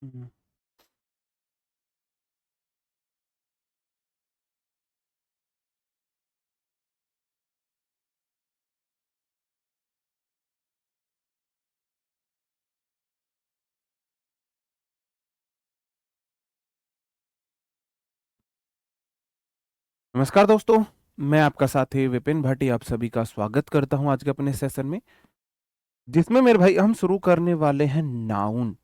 हम्म। नमस्कार दोस्तों, मैं आपका साथी विपिन भाटी आप सभी का स्वागत करता हूं आज के अपने सेशन में, जिसमें मेरे भाई हम शुरू करने वाले हैं noun.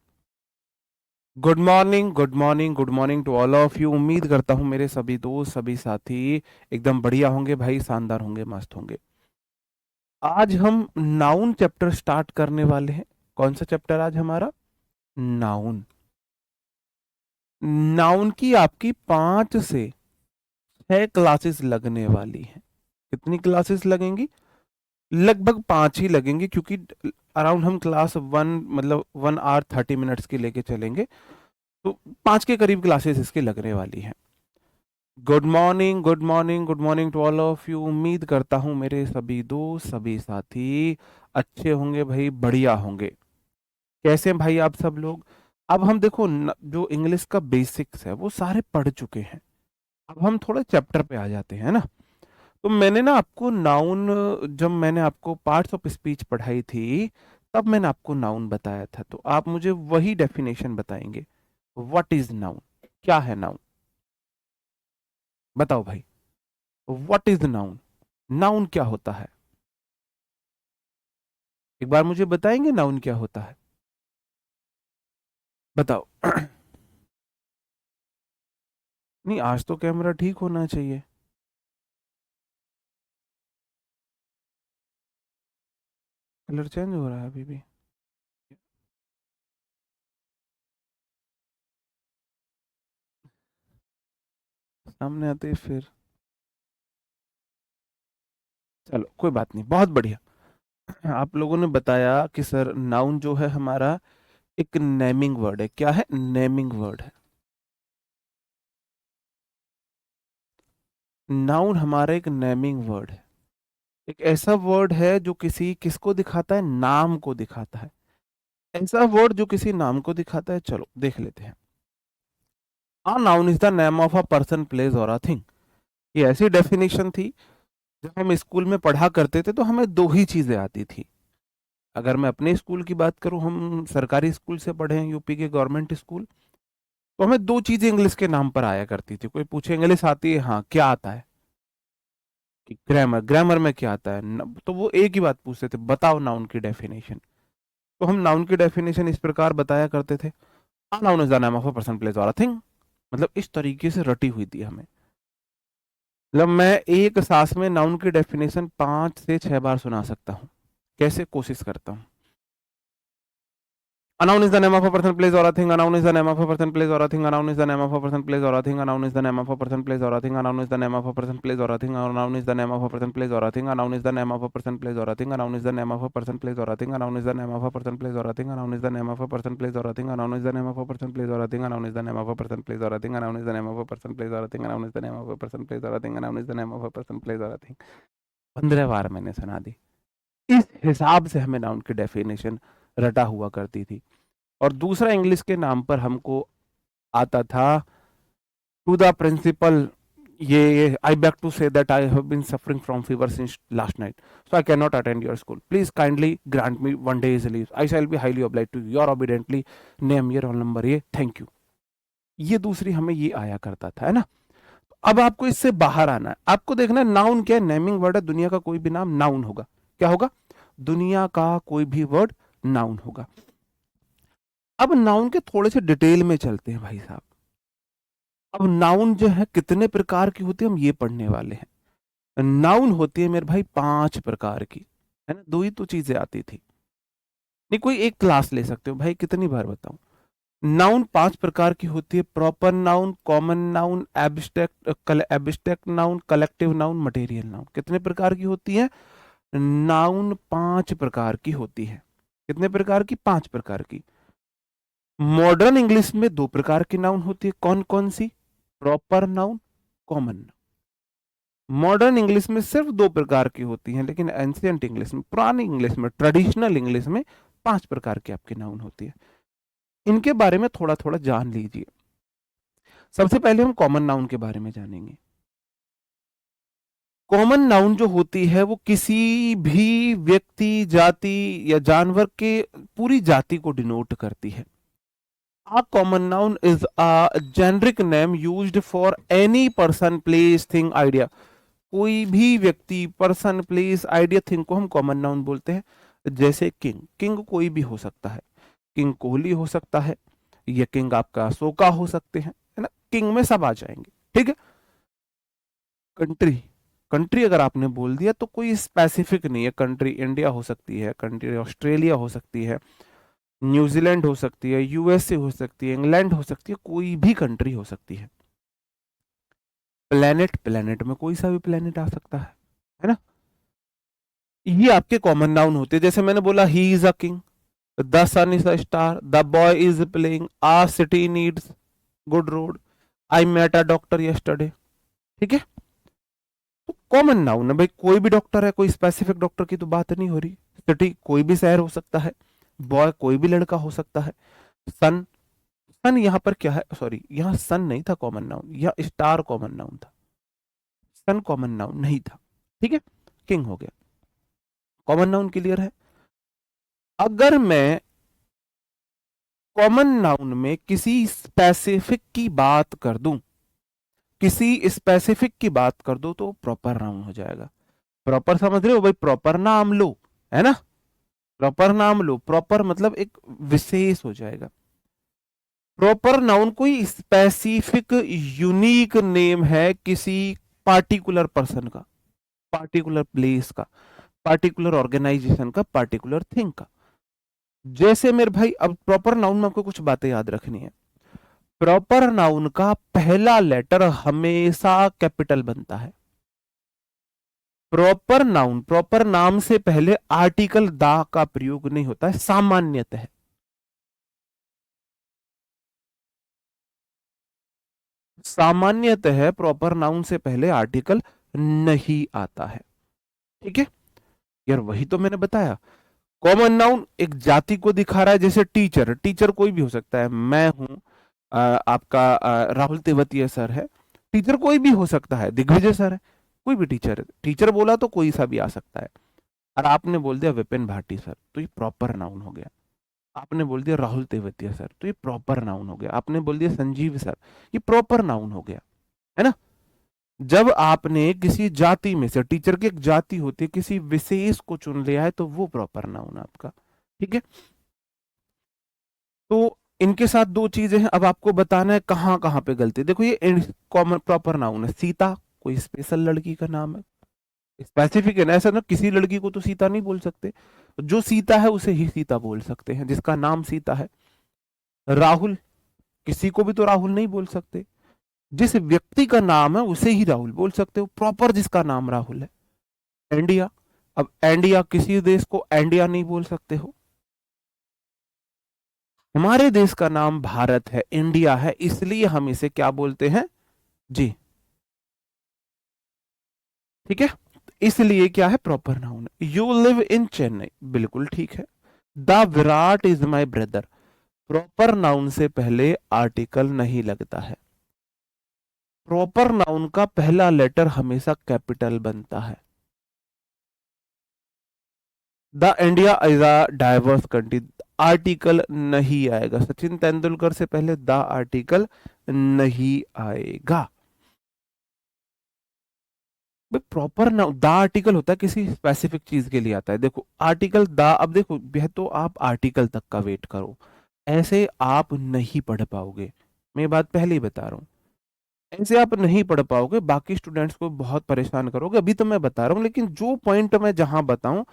Good morning, good morning, good morning to all of you. उम्मीद करता हूं मेरे सभी दोस्त, सभी साथी एकदम बढ़िया होंगे भाई, शानदार होंगे, मस्त होंगे। आज हम नाउन चैप्टर स्टार्ट करने वाले हैं। कौन सा चैप्टर आज हमारा? नाउन। नाउन की आपकी 5 से 6 क्लासेस लगने वाली हैं। कितनी क्लासेस लगेंगी? लगभग 5 ही लगेंगे, क्योंकि अराउंड हम क्लास 1 मतलब 1 आवर 30 मिनट्स की लेके चलेंगे, तो 5 के करीब क्लासेस इसकी लगने वाली हैं। Good morning, good morning, good morning to all of you. उम्मीद करता हूँ मेरे सभी दोस्त, सभी साथी अच्छे होंगे भाई, बढ़िया होंगे। कैसे हैं भाई आप सब लोग? अब हम देखो जो इंग्लिश का बेसिक्स है वो सारे पढ़ चुके हैं। अब हम थोड़ा चैप्टर पे आ जाते हैं ना। तो मैंने ना आपको नाउन, जब मैंने आपको पार्ट्स ऑफ स्पीच पढ़ाई थी, तब मैंने आपको नाउन बताया था। तो आप मुझे वही डेफिनेशन बताएंगे। What is noun? क्या है नाउन? बताओ भाई। What is noun? नाउन क्या होता है? एक बार मुझे बताएंगे नाउन क्या होता है? बताओ। नहीं, आज तो कैमरा ठीक होना चाहिए। कलर चेंज हो रहा है अभी भी। सामने आते ही फिर। चलो कोई बात नहीं, बहुत बढ़िया। आप लोगों ने बताया कि सर नाउन जो है हमारा एक नेमिंग वर्ड है। क्या है? नेमिंग वर्ड है। नाउन हमारा एक नेमिंग वर्ड है। एक ऐसा वर्ड है जो किसको दिखाता है? नाम को दिखाता है। ऐसा वर्ड जो किसी नाम को दिखाता है। चलो देख लेते हैं। A noun is the name of a person, place और अ थिंग। ये ऐसी डेफिनेशन थी, जब हम स्कूल में पढ़ा करते थे तो हमें दो ही चीजें आती थी। अगर मैं अपने स्कूल की बात करूं, हम सरकारी स्कूल से पढ़े हैं, यूपी के गवर्नमेंट स्कूल। तो हमें दो चीजें इंग्लिश के नाम पर आया करती थी। कोई पूछे इंग्लिश आती है? हाँ। क्या आता है? कि ग्रामर। ग्रामर में क्या आता है? तो वो एक ही बात पूछते थे, बताओ नाउन की डेफिनेशन। तो हम नाउन की डेफिनेशन इस प्रकार बताया करते थे। A noun is the name of a person, place और अ थिंग। मतलब इस तरीके से रटी हुई थी हमें। मतलब मैं एक सांस में नाउन की डेफिनेशन 5 से 6 बार सुना सकता हूँ। कैसे? कोशिश करता हूँ। A noun is the name of a person, place or a thing. A noun is the name of a person, place or a thing. A noun is the name of a person, place or a thing. A noun is the name of a person, place or a thing. A noun is the name of a person, place or a thing. A noun is the name of a person, place or a thing. A noun is the name of a person, place or a thing. A noun is the name of a person, place or a thing. A noun is the name of a person, place or a thing. A noun is the name of a person, place or a thing. A noun is the name of a person, place or a thing. A noun is the name of a person, place or a thing. A noun is the name of a person, place or a thing. A noun is the name of a person, place or a thing. A noun is the name of a person, place or a thing. 15 बार मैंने सुना दी। इस हिसाब से हमें noun की definition रटा हुआ करती थी। और दूसरा इंग्लिश के नाम पर हमको आता था टू द प्रिंसिपल। ये I beg to say that I have been suffering from fever since last night, so I can not attend your school, please kindly grant me 1 days leave, I shall be highly oblige to your obediently, name year roll number, ये thank you. ये दूसरी हमें ये आया करता था, है ना। अब आपको इससे बाहर आना है। आपको देखना है नाउन क्या है। नेमिंग वर्ड है। दुनिया का कोई भी नाम नाउन होगा। क्या होगा? दुनिया का कोई भी वर्ड नाउन होगा। अब नाउन के थोड़े से डिटेल में चलते हैं भाई साहब। अब नाउन जो है कितने प्रकार की होती है, हम ये पढ़ने वाले हैं। नाउन होती है मेरे भाई 5 प्रकार की, है ना। दो ही तो चीजें आती थी। नहीं, कोई एक क्लास ले सकते हो भाई, कितनी बार बताऊं। नाउन 5 प्रकार की होती है। Proper noun, common noun, abstract noun, collective noun, material noun. कितने प्रकार की होती है? नाउन 5 प्रकार की होती है। कितने प्रकार की? 5 प्रकार की। मॉडर्न इंग्लिश में 2 प्रकार की नाउन होती है। कौन कौन सी? Proper noun, common noun. Modern English में सिर्फ 2 प्रकार की होती हैं, लेकिन एंशियंट इंग्लिश में, पुरानी इंग्लिश में, ट्रेडिशनल इंग्लिश में 5 प्रकार की आपकी नाउन होती है। इनके बारे में थोड़ा थोड़ा जान लीजिए। सबसे पहले हम कॉमन नाउन के बारे में जानेंगे। कॉमन नाउन जो होती है वो किसी भी व्यक्ति, जाति या जानवर के पूरी जाति को डिनोट करती है। A common noun is a generic name used for any person, place, thing, idea. कोई भी व्यक्ति, पर्सन, प्लेस, आइडिया, थिंग को हम कॉमन नाउन बोलते हैं। जैसे किंग, किंग कोई भी हो सकता है, किंग कोहली हो सकता है, या किंग आपका अशोका हो सकते हैं, है ना, किंग में सब आ जाएंगे, ठीक है। कंट्री, कंट्री अगर आपने बोल दिया तो कोई स्पेसिफिक नहीं है, कंट्री इंडिया हो सकती है, कंट्री ऑस्ट्रेलिया हो सकती है, न्यूजीलैंड हो सकती है, यूएसए हो सकती है, इंग्लैंड हो सकती है, कोई भी कंट्री हो सकती है। प्लेनेट, प्लेनेट में कोई सा भी प्लेनेट आ सकता है ना। ये आपके कॉमन नाउन होते हैं। जैसे मैंने बोला he is a king, the sun is a star, the boy is playing, a city needs good road, I met a doctor yesterday, ठीक है। तो कॉमन नाउन है भाई, कोई भी डॉक्टर है, कोई स्पेसिफिक डॉक्टर की तो बात नहीं हो रही। सिटी कोई भी शहर हो सकता है, बॉय कोई भी लड़का हो सकता है, सन, सन यहाँ पर क्या है, सॉरी यहाँ सन नहीं था कॉमन नाउन, यह स्टार कॉमन नाउन था, सन कॉमन नाउन नहीं था, ठीक है। किंग हो गया कॉमन नाउन, क्लियर है। अगर मैं कॉमन नाउन में किसी स्पेसिफिक की बात कर दूं, किसी स्पेसिफिक की बात कर दो तो प्रॉपर नाउन हो जाएगा। प्रॉपर समझ रहे हो भाई, प्रॉपर नाम लो, है ना, प्रॉपर नाम लो, प्रॉपर मतलब एक विशेष हो जाएगा। प्रॉपर नाउन कोई स्पेसिफिक यूनिक नेम है किसी पार्टिकुलर पर्सन का, पार्टिकुलर प्लेस का, पार्टिकुलर ऑर्गेनाइजेशन का, पार्टिकुलर थिंग का। जैसे मेरे भाई, अब प्रॉपर नाउन में आपको कुछ बातें याद रखनी है। प्रॉपर नाउन का पहला लेटर हमेशा कैपिटल बनता है। प्रॉपर नाउन, प्रॉपर नाम से पहले आर्टिकल दा का प्रयोग नहीं होता है सामान्यतः। सामान्यतः प्रॉपर नाउन से पहले आर्टिकल नहीं आता है, ठीक है यार, वही तो मैंने बताया। कॉमन नाउन एक जाति को दिखा रहा है, जैसे टीचर, टीचर कोई भी हो सकता है, मैं हूं, आपका राहुल तेवतिया सर है, टीचर कोई भी हो सकता है, दिग्विजय सर है, कोई भी टीचर है, टीचर बोला तो कोई सा भी आ सकता है। और आपने बोल दिया विपिन भाटी सर, तो ये प्रॉपर नाउन हो गया। आपने बोल दिया राहुल तेवतिया सर, तो ये प्रॉपर नाउन हो गया। आपने बोल दिया संजीव सर, ये प्रॉपर नाउन हो गया, है ना। जब आपने किसी जाति में से, टीचर की एक जाति होती है, किसी विशेष को चुन लिया है तो वो प्रॉपर नाउन आपका, ठीक है। तो इनके साथ दो चीजें हैं, अब आपको बताना है कहां कहां पे गलती। देखो ये कॉमन प्रॉपर नाउन है, सीता कोई स्पेशल लड़की का नाम है, स्पेसिफिक है ना, ऐसा ना किसी लड़की को तो सीता नहीं बोल सकते, जो सीता है उसे ही सीता बोल सकते हैं, जिसका नाम सीता है। राहुल, किसी को भी तो राहुल नहीं बोल सकते, जिस व्यक्ति का नाम है उसे ही राहुल बोल सकते हो, प्रॉपर जिसका नाम राहुल है। इंडिया, अब इंडिया किसी देश को इंडिया नहीं बोल सकते हो, हमारे देश का नाम भारत है, इंडिया है, इसलिए हम इसे क्या बोलते हैं जी, ठीक है। इसलिए क्या है, proper noun. You live in Chennai, बिल्कुल ठीक है। The Virat is my brother, proper noun से पहले आर्टिकल नहीं लगता है, प्रॉपर नाउन का पहला लेटर हमेशा कैपिटल बनता है। The India is a diverse country, article नहीं आएगा, सचिन तेंदुलकर से पहले द आर्टिकल नहीं आएगा। प्रॉपर नाउन द आर्टिकल होता है किसी स्पेसिफिक चीज के लिए आता है। देखो आर्टिकल द, अब देखो यह तो आप आर्टिकल तक का वेट करो, ऐसे आप नहीं पढ़ पाओगे, मैं बात पहले ही बता रहा हूं, ऐसे आप नहीं पढ़ पाओगे, बाकी स्टूडेंट्स को बहुत परेशान करोगे। अभी तो मैं बता रहा हूँ, लेकिन जो पॉइंट मैं जहां बताऊं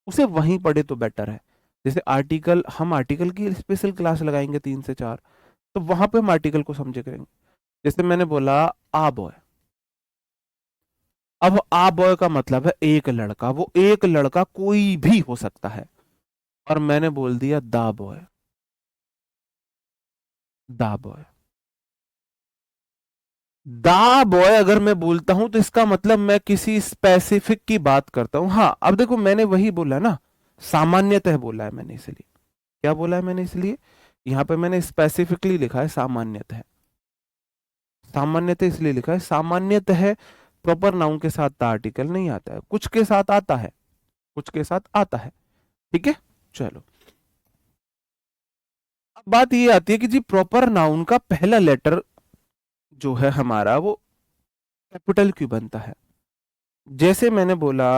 उसे वहीं पढ़े तो बेटर है। जैसे आर्टिकल, हम आर्टिकल की स्पेशल क्लास लगाएंगे 3 से 4, तो वहां पे हम आर्टिकल को समझे करेंगे। जैसे मैंने बोला आ बॉय, अब आ बॉय का मतलब है एक लड़का, वो एक लड़का कोई भी हो सकता है, और मैंने बोल दिया दा बॉय, दा बॉय, दा बॉय अगर मैं बोलता हूं तो इसका मतलब मैं किसी स्पेसिफिक की बात करता हूं। हाँ अब देखो मैंने वही बोला ना, सामान्यतः बोला है मैंने, इसलिए क्या बोला है मैंने, इसलिए यहाँ पे मैंने स्पेसिफिकली लिखा है सामान्यतः। सामान्यतः इसलिए लिखा है, सामान्यतः प्रॉपर नाउन के साथ द आर्टिकल नहीं आता है, कुछ के साथ आता है, कुछ के साथ आता है। ठीक है, चलो अब बात ये आती है कि जी प्रॉपर नाउन का पहला लेटर जो है हमारा वो कैपिटल क्यों बनता है। जैसे मैंने बोला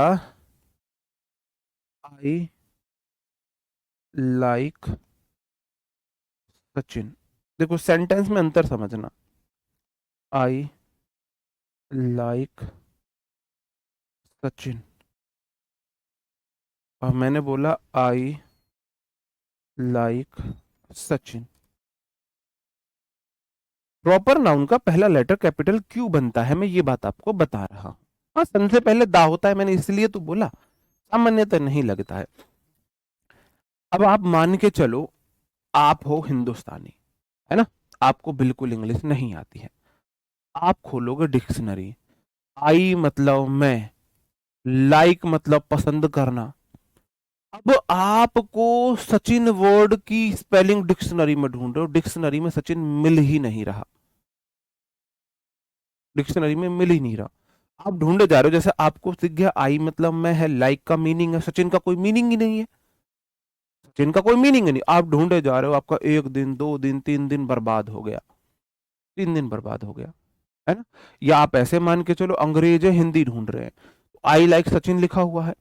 आई लाइक सचिन, देखो सेंटेंस में अंतर समझना। आई लाइक सचिन और मैंने बोला I like Sachin. Proper noun का पहला लेटर कैपिटल क्यों बनता है, मैं ये बात आपको बता रहा हूं। हाँ, सन से पहले दा होता है, मैंने इसलिए तो बोला, सामान्यतः नहीं लगता है। अब आप मान के चलो आप हो हिंदुस्तानी, है ना, आपको बिल्कुल इंग्लिश नहीं आती है। आप खोलोगे डिक्शनरी, आई मतलब मैं, लाइक मतलब पसंद करना। अब आपको सचिन वर्ड की स्पेलिंग डिक्शनरी में ढूंढ रहे हो, डिक्शनरी में सचिन मिल ही नहीं रहा, डिक्शनरी में मिल ही नहीं रहा। आप ढूंढे जा रहे हो, जैसे आपको सीख गया आई मतलब मैं है, लाइक का मीनिंग है, सचिन का कोई मीनिंग ही नहीं है, सचिन का कोई मीनिंग ही नहीं। आप ढूंढे जा रहे हो, आपका 1 दिन 2 दिन 3 दिन बर्बाद हो गया, 3 दिन बर्बाद हो गया, है ना। या आप ऐसे मान के चलो अंग्रेज है, हिंदी ढूंढ रहे हैं, आई लाइक सचिन लिखा हुआ है,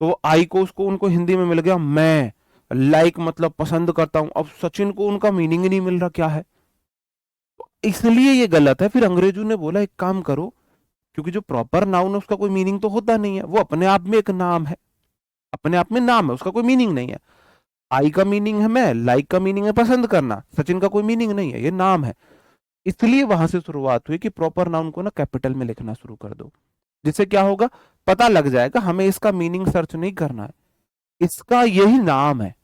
तो आई को उसको उनको हिंदी में मिल गया मैं, लाइक मतलब पसंद करता हूं, अब सचिन को उनका मीनिंग ही नहीं मिल रहा क्या है, तो इसलिए ये गलत है। फिर अंग्रेजों ने बोला एक काम करो, क्योंकि जो प्रॉपर नाउन है उसका कोई मीनिंग तो होता नहीं है, वो अपने आप में एक नाम है, अपने आप में नाम है, उसका कोई मीनिंग नहीं है। आई का मीनिंग है मैं, लाइक का मीनिंग है पसंद करना, सचिन का कोई मीनिंग नहीं है, ये नाम है। इसलिए वहां से शुरुआत हुई कि प्रॉपर नाउन को ना कैपिटल में लिखना शुरू कर दो, जिससे क्या होगा, पता लग जाएगा, हमें इसका मीनिंग सर्च नहीं करना है, इसका यही नाम है,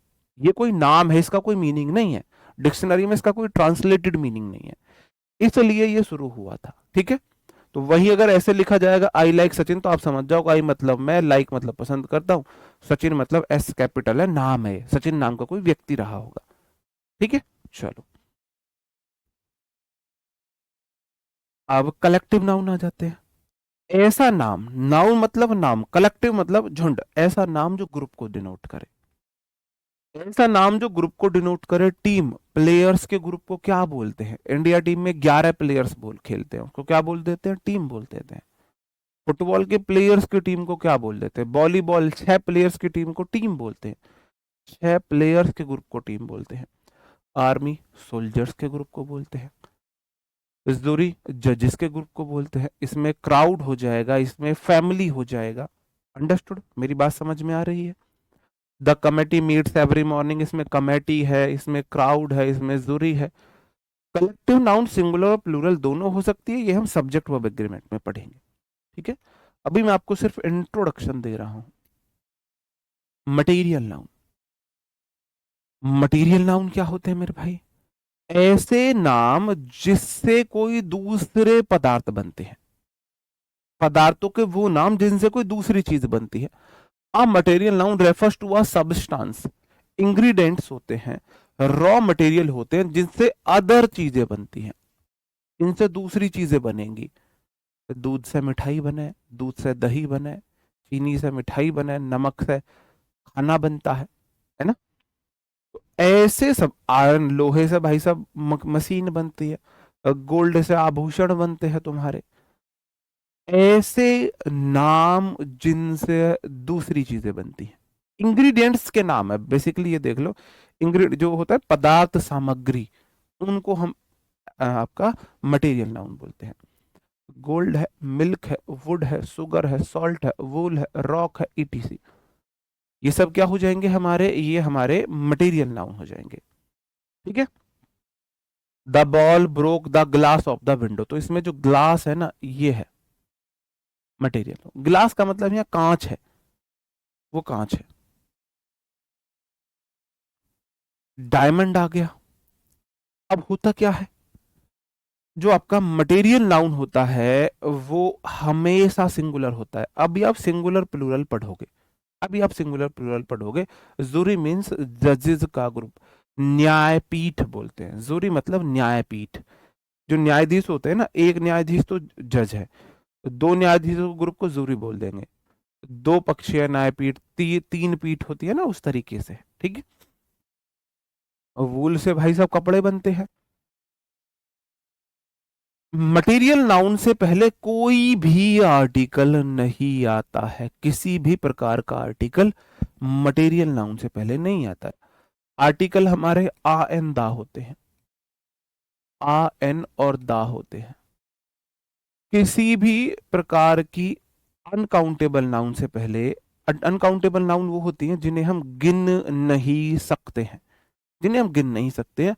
ये कोई नाम है, इसका कोई मीनिंग नहीं है, डिक्शनरी में इसका कोई ट्रांसलेटेड मीनिंग नहीं है, इसलिए ये शुरू हुआ था। ठीक है, तो वही अगर ऐसे लिखा जाएगा आई लाइक सचिन, तो आप समझ जाओ आई मतलब मैं, लाइक मतलब पसंद करता हूं, सचिन मतलब एस कैपिटल है, नाम है, सचिन नाम का कोई व्यक्ति रहा होगा। ठीक है, चलो अब कलेक्टिव नाउन आ जाते हैं। ऐसा नाम, नाउन मतलब नाम, कलेक्टिव मतलब झुंड, ऐसा नाम जो ग्रुप को डिनोट करे, ऐसा नाम जो ग्रुप को डिनोट करे। टीम, प्लेयर्स के ग्रुप को क्या बोलते हैं, इंडिया टीम में 11 प्लेयर्स बोल खेलते हैं, उसको क्या बोल देते हैं, टीम बोल देते हैं। फुटबॉल के प्लेयर्स की टीम को क्या बोल देते हैं, वॉलीबॉल 6 प्लेयर्स की टीम को टीम बोलते हैं, 6 प्लेयर्स के ग्रुप को टीम बोलते हैं। आर्मी, सोल्जर्स के ग्रुप को बोलते हैं। जूरी, जजेस के ग्रुप को बोलते हैं। इसमें क्राउड हो जाएगा, इसमें फैमिली हो जाएगा। अंडरस्टूड, मेरी बात समझ में आ रही है। The committee meets every morning, इसमें कमेटी है, इसमें क्राउड है, इसमें जूरी है। कलेक्टिव नाउन सिंगुलर और प्लूरल दोनों हो सकती है, ये हम सब्जेक्ट वर्ब एग्रीमेंट में पढ़ेंगे। ठीक है, अभी मैं आपको सिर्फ इंट्रोडक्शन दे रहा हूं। मटेरियल नाउन, मटेरियल नाउन क्या होते हैं मेरे भाई, ऐसे नाम जिससे कोई दूसरे पदार्थ बनते हैं, पदार्थों के वो नाम जिनसे कोई दूसरी चीज बनती है। A material noun refers to a substance, ingredients होते हैं, रॉ मटेरियल होते हैं जिनसे अदर चीजें बनती हैं, इनसे दूसरी चीजें बनेंगी। दूध से मिठाई बने, दूध से दही बने, चीनी से मिठाई बने, नमक से खाना बनता है ना। तो ऐसे सब, आयरन लोहे से भाई साहब मशीन बनती है, गोल्ड से आभूषण बनते हैं तुम्हारे। ऐसे नाम जिनसे दूसरी चीजें बनती हैं, इंग्रेडिएंट्स के नाम है बेसिकली, ये देख लो, इंग्रेडिएंट जो होता है पदार्थ सामग्री, उनको हम आपका मटेरियल नाउन बोलते हैं। गोल्ड है, मिल्क है, वुड है, शुगर है, सॉल्ट है, वूल है, रॉक है, ईटीसी, ये सब क्या हो जाएंगे हमारे, ये हमारे मटेरियल नाउन हो जाएंगे। ठीक है, the ball broke the glass of the window, तो इसमें जो ग्लास है ना, ये है मटेरियल। ग्लास का मतलब यहाँ कांच है, वो कांच है। डायमंड आ गया। अब होता क्या है, जो आपका मटेरियल नाउन होता है वो हमेशा सिंगुलर होता है। अभी आप सिंगुलर प्लूरल पढ़ोगे, अभी आप सिंगुलर प्लूरल पढ़ोगे। जूरी मीन्स जजेस का ग्रुप, न्यायपीठ बोलते हैं। जूरी मतलब न्यायपीठ। जो न्यायाधीश होते हैं ना, एक न्यायाधीश तो जज है, दो न्यायाधीशों के ग्रुप को जूरी बोल देंगे। दो पक्षीय न्यायपीठ, तीन पीठ होती है ना, उस तरीके से, ठीक है। और वूल से भाई साहब कपड़े बनते हैं। मटेरियल नाउन से पहले कोई भी आर्टिकल नहीं आता है, किसी भी प्रकार का आर्टिकल मटेरियल नाउन से पहले नहीं आता है। आर्टिकल हमारे आ एन दा होते हैं, आ एन और दा होते हैं। किसी भी प्रकार की अनकाउंटेबल नाउन से पहले, अनकाउंटेबल नाउन वो होती हैं जिन्हें हम गिन नहीं सकते हैं, जिन्हें हम गिन नहीं सकते हैं,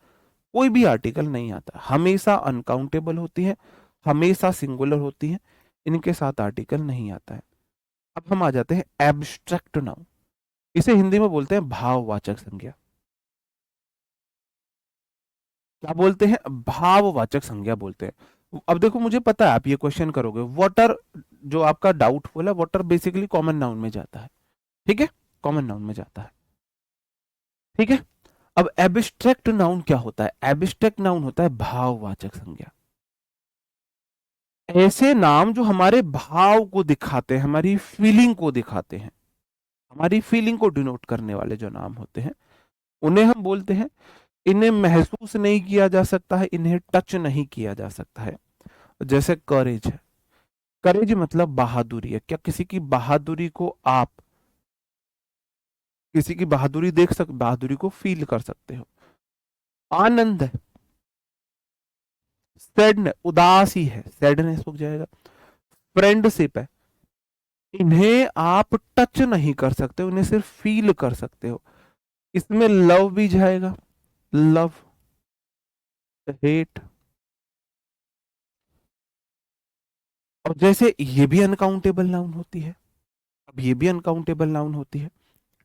कोई भी आर्टिकल नहीं आता, हमेशा अनकाउंटेबल होती है, हमेशा सिंगुलर होती है, इनके साथ आर्टिकल नहीं आता है। अब हम आ जाते हैं एब्स्ट्रैक्ट नाउन। इसे हिंदी में बोलते हैं भाववाचक संज्ञा। क्या बोलते हैं? भाववाचक संज्ञा बोलते हैं। अब देखो, मुझे पता है आप ये क्वेश्चन करोगे, वाटर जो आपका डाउटफुल है, वाटर बेसिकली कॉमन नाउन में जाता है, ठीक है, कॉमन नाउन में जाता है, ठीक है। अब एब्स्ट्रैक्ट नाउन क्या होता है? एब्स्ट्रैक्ट नाउन होता है भाववाचक संज्ञा। ऐसे नाम जो हमारे भाव को दिखाते हैं, हमारी फीलिंग को दिखाते हैं, हमारी फीलिंग को डिनोट करने वाले जो नाम होते हैं, उन्हें हम बोलते हैं। इन्हें महसूस नहीं किया जा सकता है, इन्हें टच नहीं किया जा सकता है। जैसे करेज है, करेज मतलब बहादुरी है। क्या किसी की बहादुरी को आप, किसी की बहादुरी देख सकते, बहादुरी को फील कर सकते हो। आनंद है, सैडनेस, उदासी है, सैडनेस हो जाएगा। फ्रेंडशिप है, इन्हें आप टच नहीं कर सकते, उन्हें सिर्फ फील कर सकते हो। इसमें लव भी जाएगा, लव, हेट। और जैसे ये भी अनकाउंटेबल नाउन होती है, अब ये भी अनकाउंटेबल नाउन होती है,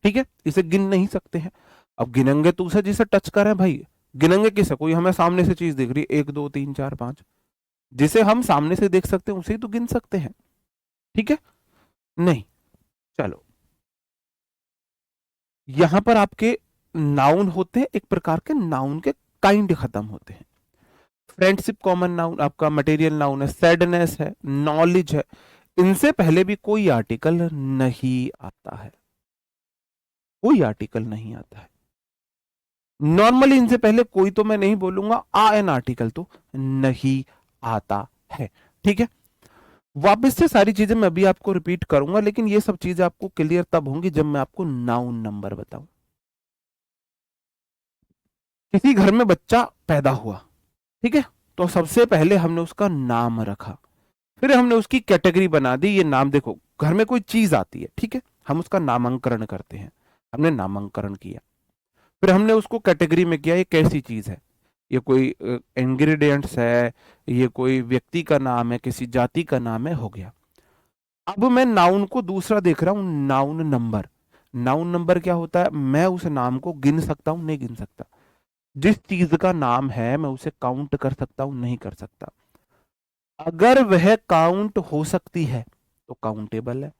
ठीक है, इसे गिन नहीं सकते हैं। अब गिनेंगे तो उसे जिसे टच करें भाई, गिनेंगे किसे? कोई हमें सामने से चीज दिख रही है, 1 2 3 4 5, जिसे हम सामने से देख सकते हैं उसे ही तो गिन सकते हैं, ठीक है। नहीं, चलो, यहां पर आपके नाउन होते हैं, एक प्रकार के नाउन के काइंड खत्म होते हैं। फ्रेंडशिप कॉमन नाउन आपका मटेरियल नाउन है, सैडनेस है, नॉलेज है, इनसे पहले भी कोई आर्टिकल नहीं आता है, कोई आर्टिकल नहीं आता है। नॉर्मली इनसे पहले कोई तो मैं नहीं बोलूंगा, आ एन आर्टिकल तो नहीं आता है, ठीक है। वापस से सारी चीजें मैं अभी आपको रिपीट करूंगा, लेकिन ये सब चीजें आपको क्लियर तब होंगी जब मैं आपको नाउन नंबर बताऊं। किसी घर में बच्चा पैदा हुआ, ठीक है, तो सबसे पहले हमने उसका नाम रखा, फिर हमने उसकी कैटेगरी बना दी। ये नाम देखो, घर में कोई चीज आती है, ठीक है, हम उसका नामांकन करते हैं, हमने नामांकन किया, फिर हमने उसको कैटेगरी में किया, ये कैसी चीज है, ये कोई इंग्रेडिएंट्स है, ये कोई व्यक्ति का नाम है, किसी जाति का नाम है, हो गया। अब मैं नाउन को दूसरा देख रहा हूं, नाउन नंबर। नाउन नंबर क्या होता है? मैं उस नाम को गिन सकता हूं, नहीं गिन सकता। जिस चीज का नाम है मैं उसे काउंट कर सकता हूं, नहीं कर सकता। अगर वह काउंट हो सकती है तो काउंटेबल है,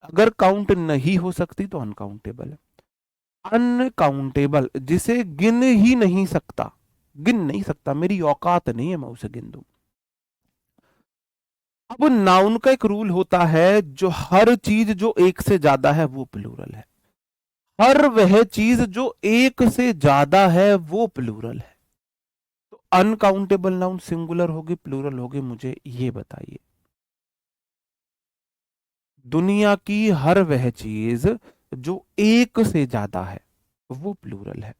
अगर काउंट नहीं हो सकती तो अनकाउंटेबल है। अनकाउंटेबल जिसे गिन ही नहीं सकता, गिन नहीं सकता, मेरी औकात नहीं है मैं उसे गिन दूं। अब नाउन का एक रूल होता है, जो हर चीज जो एक से ज्यादा है वो प्लूरल है, हर वह चीज जो एक से ज्यादा है वो प्लूरल है। तो अनकाउंटेबल नाउन सिंगुलर होगी प्लूरल होगी, मुझे ये बताइए। दुनिया की हर वह चीज जो एक से ज्यादा है वो प्लूरल है।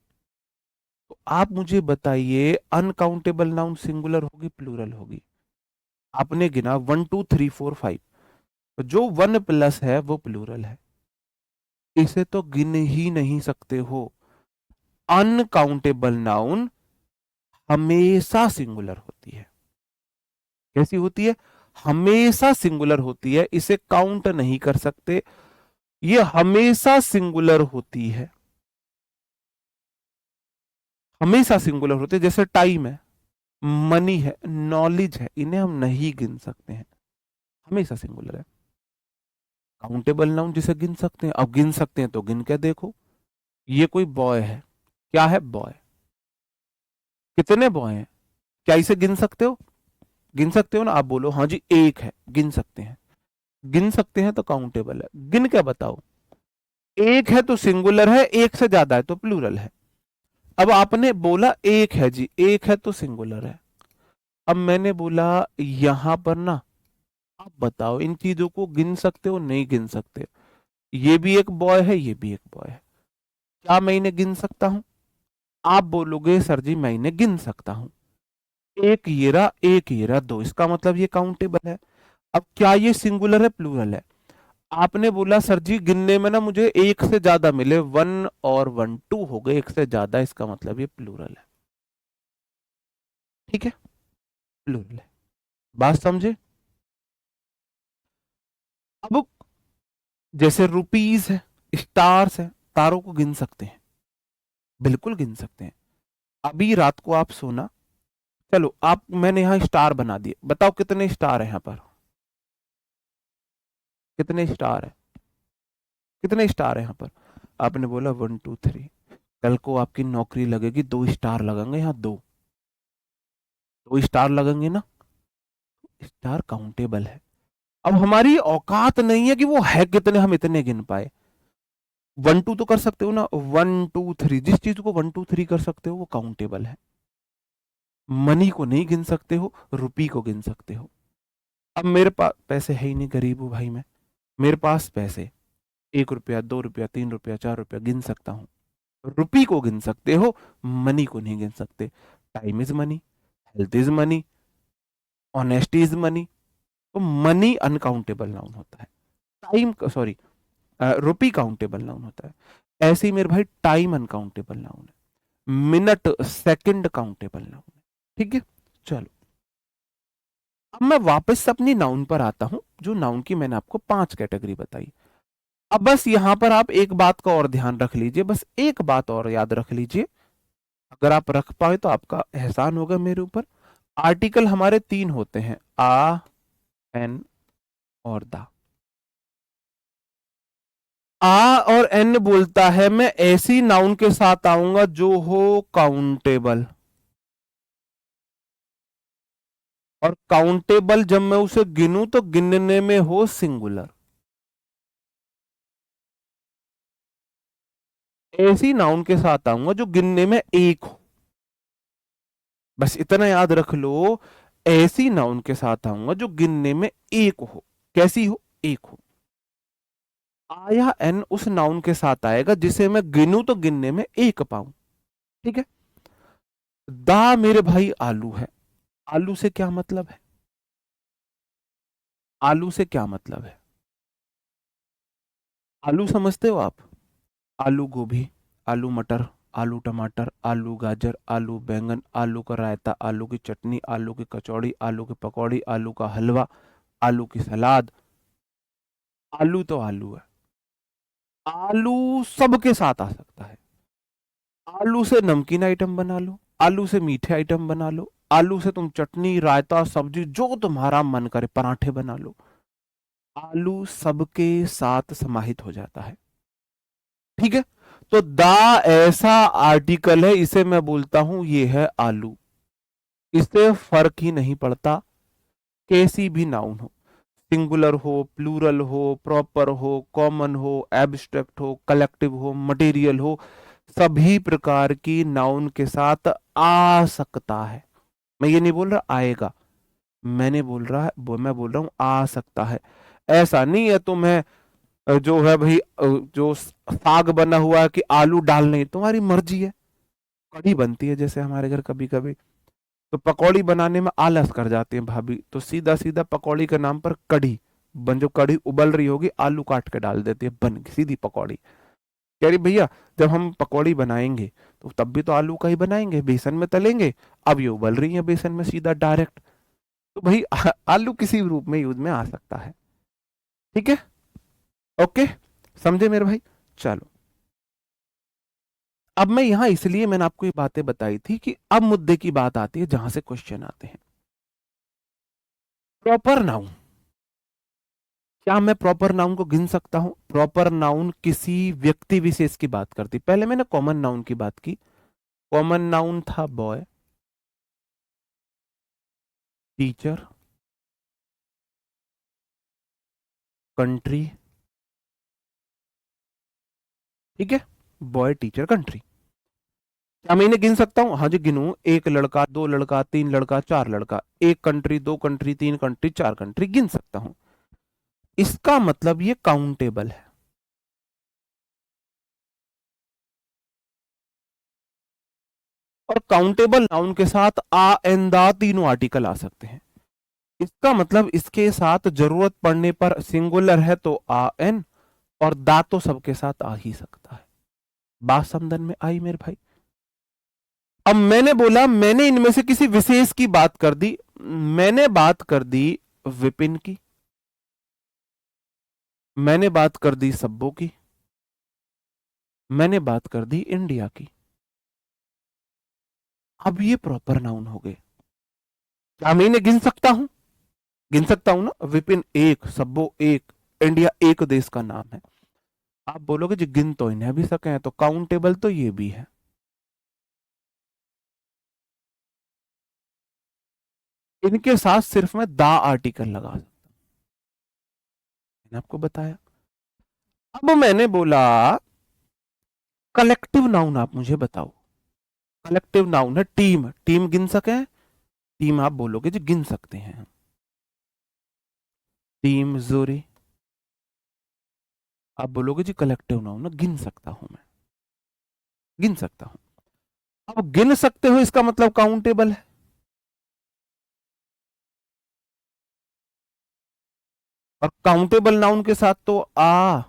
तो आप मुझे बताइए, अनकाउंटेबल नाउन सिंगुलर होगी प्लूरल होगी? आपने गिना 1 2 3 4 5, जो 1 प्लस है वो प्लूरल है, इसे तो गिन ही नहीं सकते हो। अनकाउंटेबल नाउन हमेशा सिंगुलर होती है। कैसी होती है? हमेशा सिंगुलर होती है, इसे काउंट नहीं कर सकते, ये हमेशा सिंगुलर होती है, हमेशा सिंगुलर होती है। जैसे टाइम है, मनी है, नॉलेज है, इन्हें हम नहीं गिन सकते हैं, हमेशा सिंगुलर है। काउंटेबल नाउन जिसे गिन सकते हैं, अब गिन सकते हैं तो गिन के देखो। ये कोई बॉय है, क्या है? बॉय। कितने बॉय हैं? क्या इसे गिन सकते हो? गिन सकते हो ना? आप बोलो हाँ जी एक है, गिन सकते हैं। गिन सकते हैं तो काउंटेबल है, गिन के बताओ। एक है तो सिंगुलर है, एक से ज्यादा है तो प्लूरल है। अब आपने बोला एक है जी, एक है तो सिंगुलर है। अब मैंने बोला यहां पर ना, आप बताओ इन चीजों को गिन सकते हो नहीं गिन सकते? ये भी एक बॉय है, ये भी एक बॉय है, क्या मैं इन्हें गिन सकता हूं? आप बोलोगे सर जी मैं इन्हें गिन सकता हूं। एक येरा, एक येरा, दो, इसका मतलब ये काउंटेबल है। अब क्या ये सिंगुलर है प्लूरल है? आपने बोला सर जी गिनने में ना मुझे एक से ज्यादा मिले, वन और वन, टू हो गए एक से ज्यादा, इसका मतलब ये प्लूरल है। ठीक है, प्लूरल है। बात समझे? अब जैसे रुपीज है, स्टार्स है, तारों को गिन सकते हैं, बिल्कुल गिन सकते हैं। अभी रात को आप सोना, चलो आप, मैंने यहां स्टार बना दिए, बताओ कितने स्टार है यहां पर? कितने स्टार है? कितने स्टार है यहाँ पर? आपने बोला वन टू थ्री। कल को आपकी नौकरी लगेगी, दो स्टार लगेंगे यहाँ, दो, दो स्टार लगेंगे ना, स्टार काउंटेबल है। अब हमारी औकात नहीं है कि वो है कितने, हम इतने गिन पाए। वन टू तो कर सकते हो ना, वन टू थ्री, जिस चीज को वन टू थ्री कर सकते हो वो काउंटेबल है। मनी को नहीं गिन सकते हो, रुपी को गिन सकते हो। अब मेरे पास पैसे है ही नहीं, गरीब हूं भाई मैं, मेरे पास पैसे, एक रुपया, दो रुपया, तीन रुपया, चार रुपया गिन सकता हूं। रुपी को गिन सकते हो, मनी को नहीं गिन सकते। Time is money, health is money, honesty is money. तो मनी अनकाउंटेबल नाउन होता है, टाइम, सॉरी, रुपी काउंटेबल नाउन होता है। ऐसे ही मेरे भाई टाइम अनकाउंटेबल नाउन है, मिनट सेकंड काउंटेबल नाउन है। ठीक है, चलो अब मैं वापस अपनी नाउन पर आता हूं, जो नाउन की मैंने आपको 5 कैटेगरी बताई। अब बस यहां पर आप एक बात का और ध्यान रख लीजिए, बस एक बात और याद रख लीजिए, अगर आप रख पाए तो आपका एहसान होगा मेरे ऊपर। आर्टिकल हमारे 3 होते हैं, आ, एन और दा। आ और एन बोलता है मैं ऐसी नाउन के साथ आऊंगा जो हो काउंटेबल, और काउंटेबल जब मैं उसे गिनूं तो गिनने में हो सिंगुलर। ऐसी नाउन के साथ आऊंगा जो गिनने में एक हो, बस इतना याद रख लो। ऐसी नाउन के साथ आऊंगा जो गिनने में एक हो, कैसी हो? एक हो। आ या एन उस नाउन के साथ आएगा जिसे मैं गिनूं तो गिनने में एक पाऊं। ठीक है, दा मेरे भाई आलू है। आलू से क्या मतलब है? आलू से क्या मतलब है? आलू समझते हो आप? आलू गोभी, आलू मटर, आलू टमाटर, आलू गाजर, आलू बैंगन, आलू का रायता, आलू की चटनी, आलू की कचौड़ी, आलू की पकौड़ी, आलू का हलवा, आलू की सलाद। आलू तो आलू है, आलू सबके साथ आ सकता है। आलू से नमकीन आइटम बना लो, आलू से मीठे आइटम बना लो, आलू से तुम चटनी, रायता, सब्जी, जो तुम्हारा मन करे, पराठे बना लो। आलू सबके साथ समाहित हो जाता है। ठीक है, तो दा ऐसा आर्टिकल है, इसे मैं बोलता हूं ये है आलू। इससे फर्क ही नहीं पड़ता कैसी भी नाउन हो, सिंगुलर हो, प्लूरल हो, प्रॉपर हो, कॉमन हो, एब्स्ट्रैक्ट हो, कलेक्टिव हो, मटेरियल हो, सभी प्रकार की नाउन के साथ आ सकता है। मैं ये नहीं बोल रहा आएगा, मैंने बोल रहा है, मैं बोल रहा हूं आ सकता है। ऐसा नहीं है तुम्हें जो है भाई, जो साग बना हुआ है कि आलू डालने, तुम्हारी मर्जी है। कढ़ी बनती है जैसे हमारे घर कभी कभी, तो पकौड़ी बनाने में आलस कर जाती है भाभी, तो सीधा सीधा पकौड़ी के नाम पर कढ़ी बन, जो कढ़ी उबल रही होगी आलू काट के डाल देती है, बन गई सीधी पकौड़ी। कह रही भैया जब हम पकौड़ी बनाएंगे तो तब भी तो आलू का ही बनाएंगे, बेसन में तलेंगे, अब ये उबल रही है बेसन में सीधा डायरेक्ट। तो भाई आलू किसी भी रूप में यूज में आ सकता है। ठीक है, ओके, समझे मेरे भाई? चलो अब मैं यहां, इसलिए मैंने आपको ये बातें बताई थी कि अब मुद्दे की बात आती है जहां से क्वेश्चन आते हैं। प्रॉपर नाउन, क्या मैं प्रॉपर नाउन को गिन सकता हूं? प्रॉपर नाउन किसी व्यक्ति विशेष की बात करती, पहले मैंने कॉमन नाउन की बात की। कॉमन नाउन था बॉय, टीचर, कंट्री, ठीक है, बॉय, टीचर, कंट्री। क्या मैं इन्हें गिन सकता हूं? हाँ जी गिनूं। एक लड़का, दो लड़का, तीन लड़का, चार लड़का, एक कंट्री, दो कंट्री, तीन कंट्री, चार कंट्री, गिन सकता हूं। इसका मतलब ये काउंटेबल है। और काउंटेबल नाउन के साथ आ, एन, दा तीनों आर्टिकल आ सकते हैं। इसका मतलब इसके साथ जरूरत पड़ने पर सिंगुलर है तो आ, एन, और दा तो सबके साथ आ ही सकता है। बात समझन में आई मेरे भाई? अब मैंने बोला, मैंने इनमें से किसी विशेष की बात कर दी। मैंने बात कर दी विपिन की, मैंने बात कर दी सब्बो की, मैंने बात कर दी इंडिया की। अब ये प्रॉपर नाउन हो गए। क्या मैं इन्हें गिन सकता हूं? गिन सकता हूं ना। विपिन एक, सब्बो एक, इंडिया एक देश का नाम है। आप बोलोगे जी गिन तो इन्हें भी सके हैं, तो काउंटेबल तो ये भी है। इनके साथ सिर्फ मैं दा आर्टिकल लगा सकता हूं। मैंने आपको बताया। अब मैंने बोला कलेक्टिव नाउन आप मुझे बताओ। कलेक्टिव नाउन है टीम, टीम गिन सके? टीम आप बोलोगे जी गिन सकते हैं। टीम जोरी, आप बोलोगे जी कलेक्टिव नाउन है, गिन सकता हूं मैं, गिन सकता हूं। अब गिन सकते हो इसका मतलब काउंटेबल है। और काउंटेबल नाउन के साथ तो आ,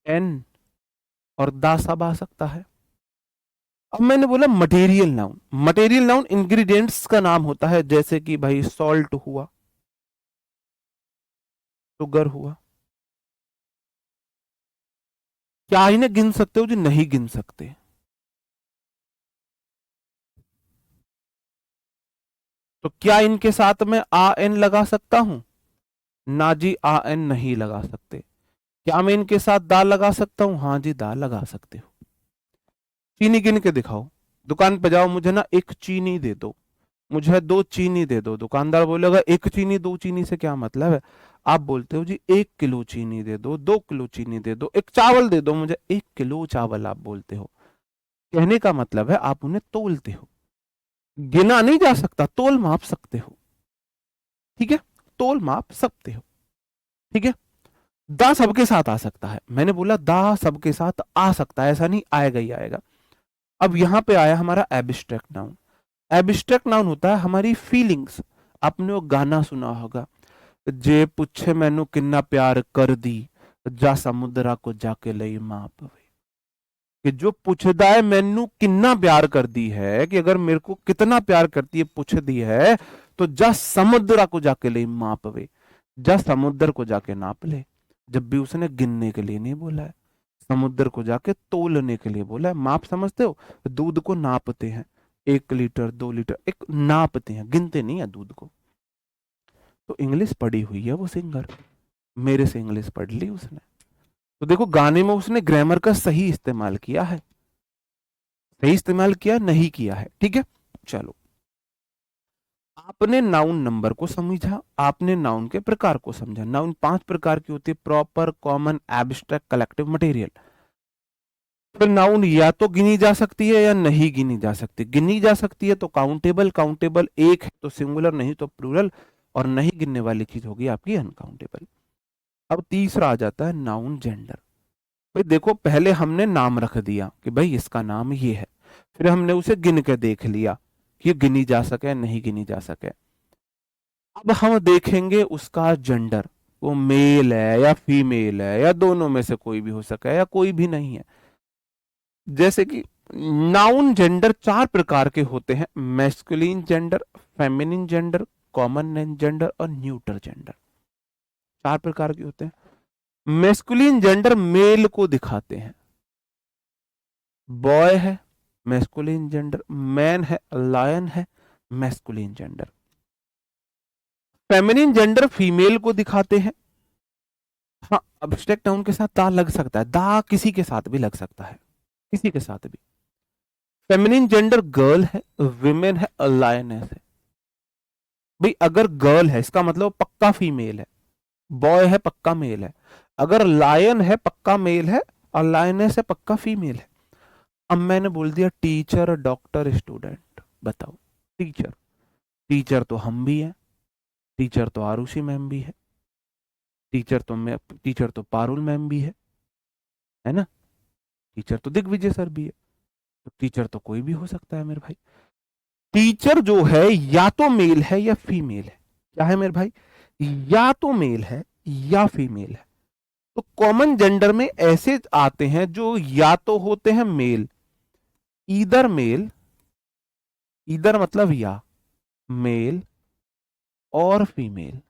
एन और दा सब आ सकता है। अब मैंने बोला material noun. Material noun ingredients का नाम होता है, जैसे कि भाई सॉल्ट हुआ, शुगर हुआ। क्या इन्हें गिन सकते हो जी? नहीं गिन सकते। तो क्या इनके साथ में आ, एन लगा सकता हूं? ना जी, आ, एन नहीं लगा सकते। क्या मैं इनके साथ दा लगा सकता हूं? हाँ जी, दा लगा सकते हो। चीनी गिन के दिखाओ। दुकान पे जाओ, मुझे ना एक चीनी दे दो, मुझे दो चीनी दे दो। दुकानदार बोलेगा एक चीनी, दो चीनी से क्या मतलब है? आप बोलते हो जी 1 किलो चीनी दे दो, 2 किलो चीनी दे दो, एक चावल दे दो मुझे, 1 किलो चावल आप बोलते हो। कहने का मतलब है आप उन्हें तोलते हो। गिना नहीं जा सकता, तोल माप सकते हो। ठीक है, तोल माप सकते हो। ठीक है। दा सबके साथ आ सकता है। मैंने बोला दा सबके साथ आ सकता है, ऐसा नहीं आएगा ही आएगा। अब यहां पे आया हमारा एब्स्ट्रैक्ट नाउन। एब्स्ट्रैक्ट नाउन होता है हमारी फीलिंग्स। आपने वो गाना सुना होगा, जे पुछे मैनू किन्ना प्यार कर दी, जा समुद्रा को जाके लई माप वे। कि जो पूछदा है मैनू किन्ना प्यार कर दी है, कि अगर मेरे को कितना प्यार करती है पूछ दी है, तो जा समुद्रा को जाके ले माप वे। जा समुद्र को जाके नाप ले। जब भी उसने गिनने के लिए नहीं बोला है, समुद्र को जाके तोलने के लिए बोला है। माप समझते हो? दूध को नापते हैं, 1 लीटर 2 लीटर, एक नापते हैं, गिनते नहीं है दूध को। तो इंग्लिश पढ़ी हुई है वो सिंगर, मेरे से इंग्लिश पढ़ ली उसने। तो देखो गाने में उसने ग्रामर का सही इस्तेमाल किया है, सही इस्तेमाल किया नहीं किया है। ठीक है, चलो। आपने नाउन नंबर को समझा, आपने नाउन के प्रकार को समझा। नाउन 5 प्रकार की होती है, proper, common, abstract, collective, material. फिर नाउन या तो गिनी जा सकती है या नहीं गिनी जा सकती। गिनी जा सकती है तो काउंटेबल, काउंटेबल एक है तो सिंगुलर, नहीं तो प्लूरल, और नहीं गिनने वाली चीज होगी आपकी अनकाउंटेबल। अब तीसरा आ जाता है नाउन जेंडर। भाई देखो, पहले हमने नाम रख दिया कि भाई इसका नाम ये है, फिर हमने उसे गिन के देख लिया कि गिनी जा सके नहीं गिनी जा सके। अब हम देखेंगे उसका जेंडर, वो मेल है या फीमेल है या दोनों में से कोई भी हो सके या कोई भी नहीं है। जैसे कि नाउन जेंडर 4 प्रकार के होते हैं, masculine gender, feminine gender, common gender और न्यूट्रल जेंडर। 4 प्रकार के होते हैं। मैस्कुलिन जेंडर मेल को दिखाते हैं, बॉय है मैस्कुलिन जेंडर, मैन है लायन है masculine gender. Feminine gender female को दिखाते हैं। हाँ, अब्स्ट्रैक्ट नाउन के साथ दा लग सकता है, दा किसी के साथ भी लग सकता है, किसी के साथ भी। फेमिनिन जेंडर गर्ल है, विमेन है, लायनेस है। भाई अगर गर्ल है इसका मतलब पक्का फीमेल है, बॉय है पक्का मेल है। अगर लायन है पक्का मेल है, और लायनेस है पक्का फीमेल है। अब मैंने बोल दिया टीचर डॉक्टर स्टूडेंट, बताओ। टीचर, टीचर तो हम भी हैं, टीचर तो आरुषि मैम भी है, टीचर तो मैं, टीचर तो पारुल मैम भी है ना, टीचर तो दिग्विजय सर भी है। तो टीचर तो कोई भी हो सकता है मेरे भाई। टीचर जो है या तो मेल है या फीमेल है। क्या है मेरे भाई? या तो मेल है या फीमेल है। तो कॉमन जेंडर में ऐसे आते हैं जो या तो होते हैं मेल, ईदर मेल, ईदर मतलब या, मेल और फीमेल,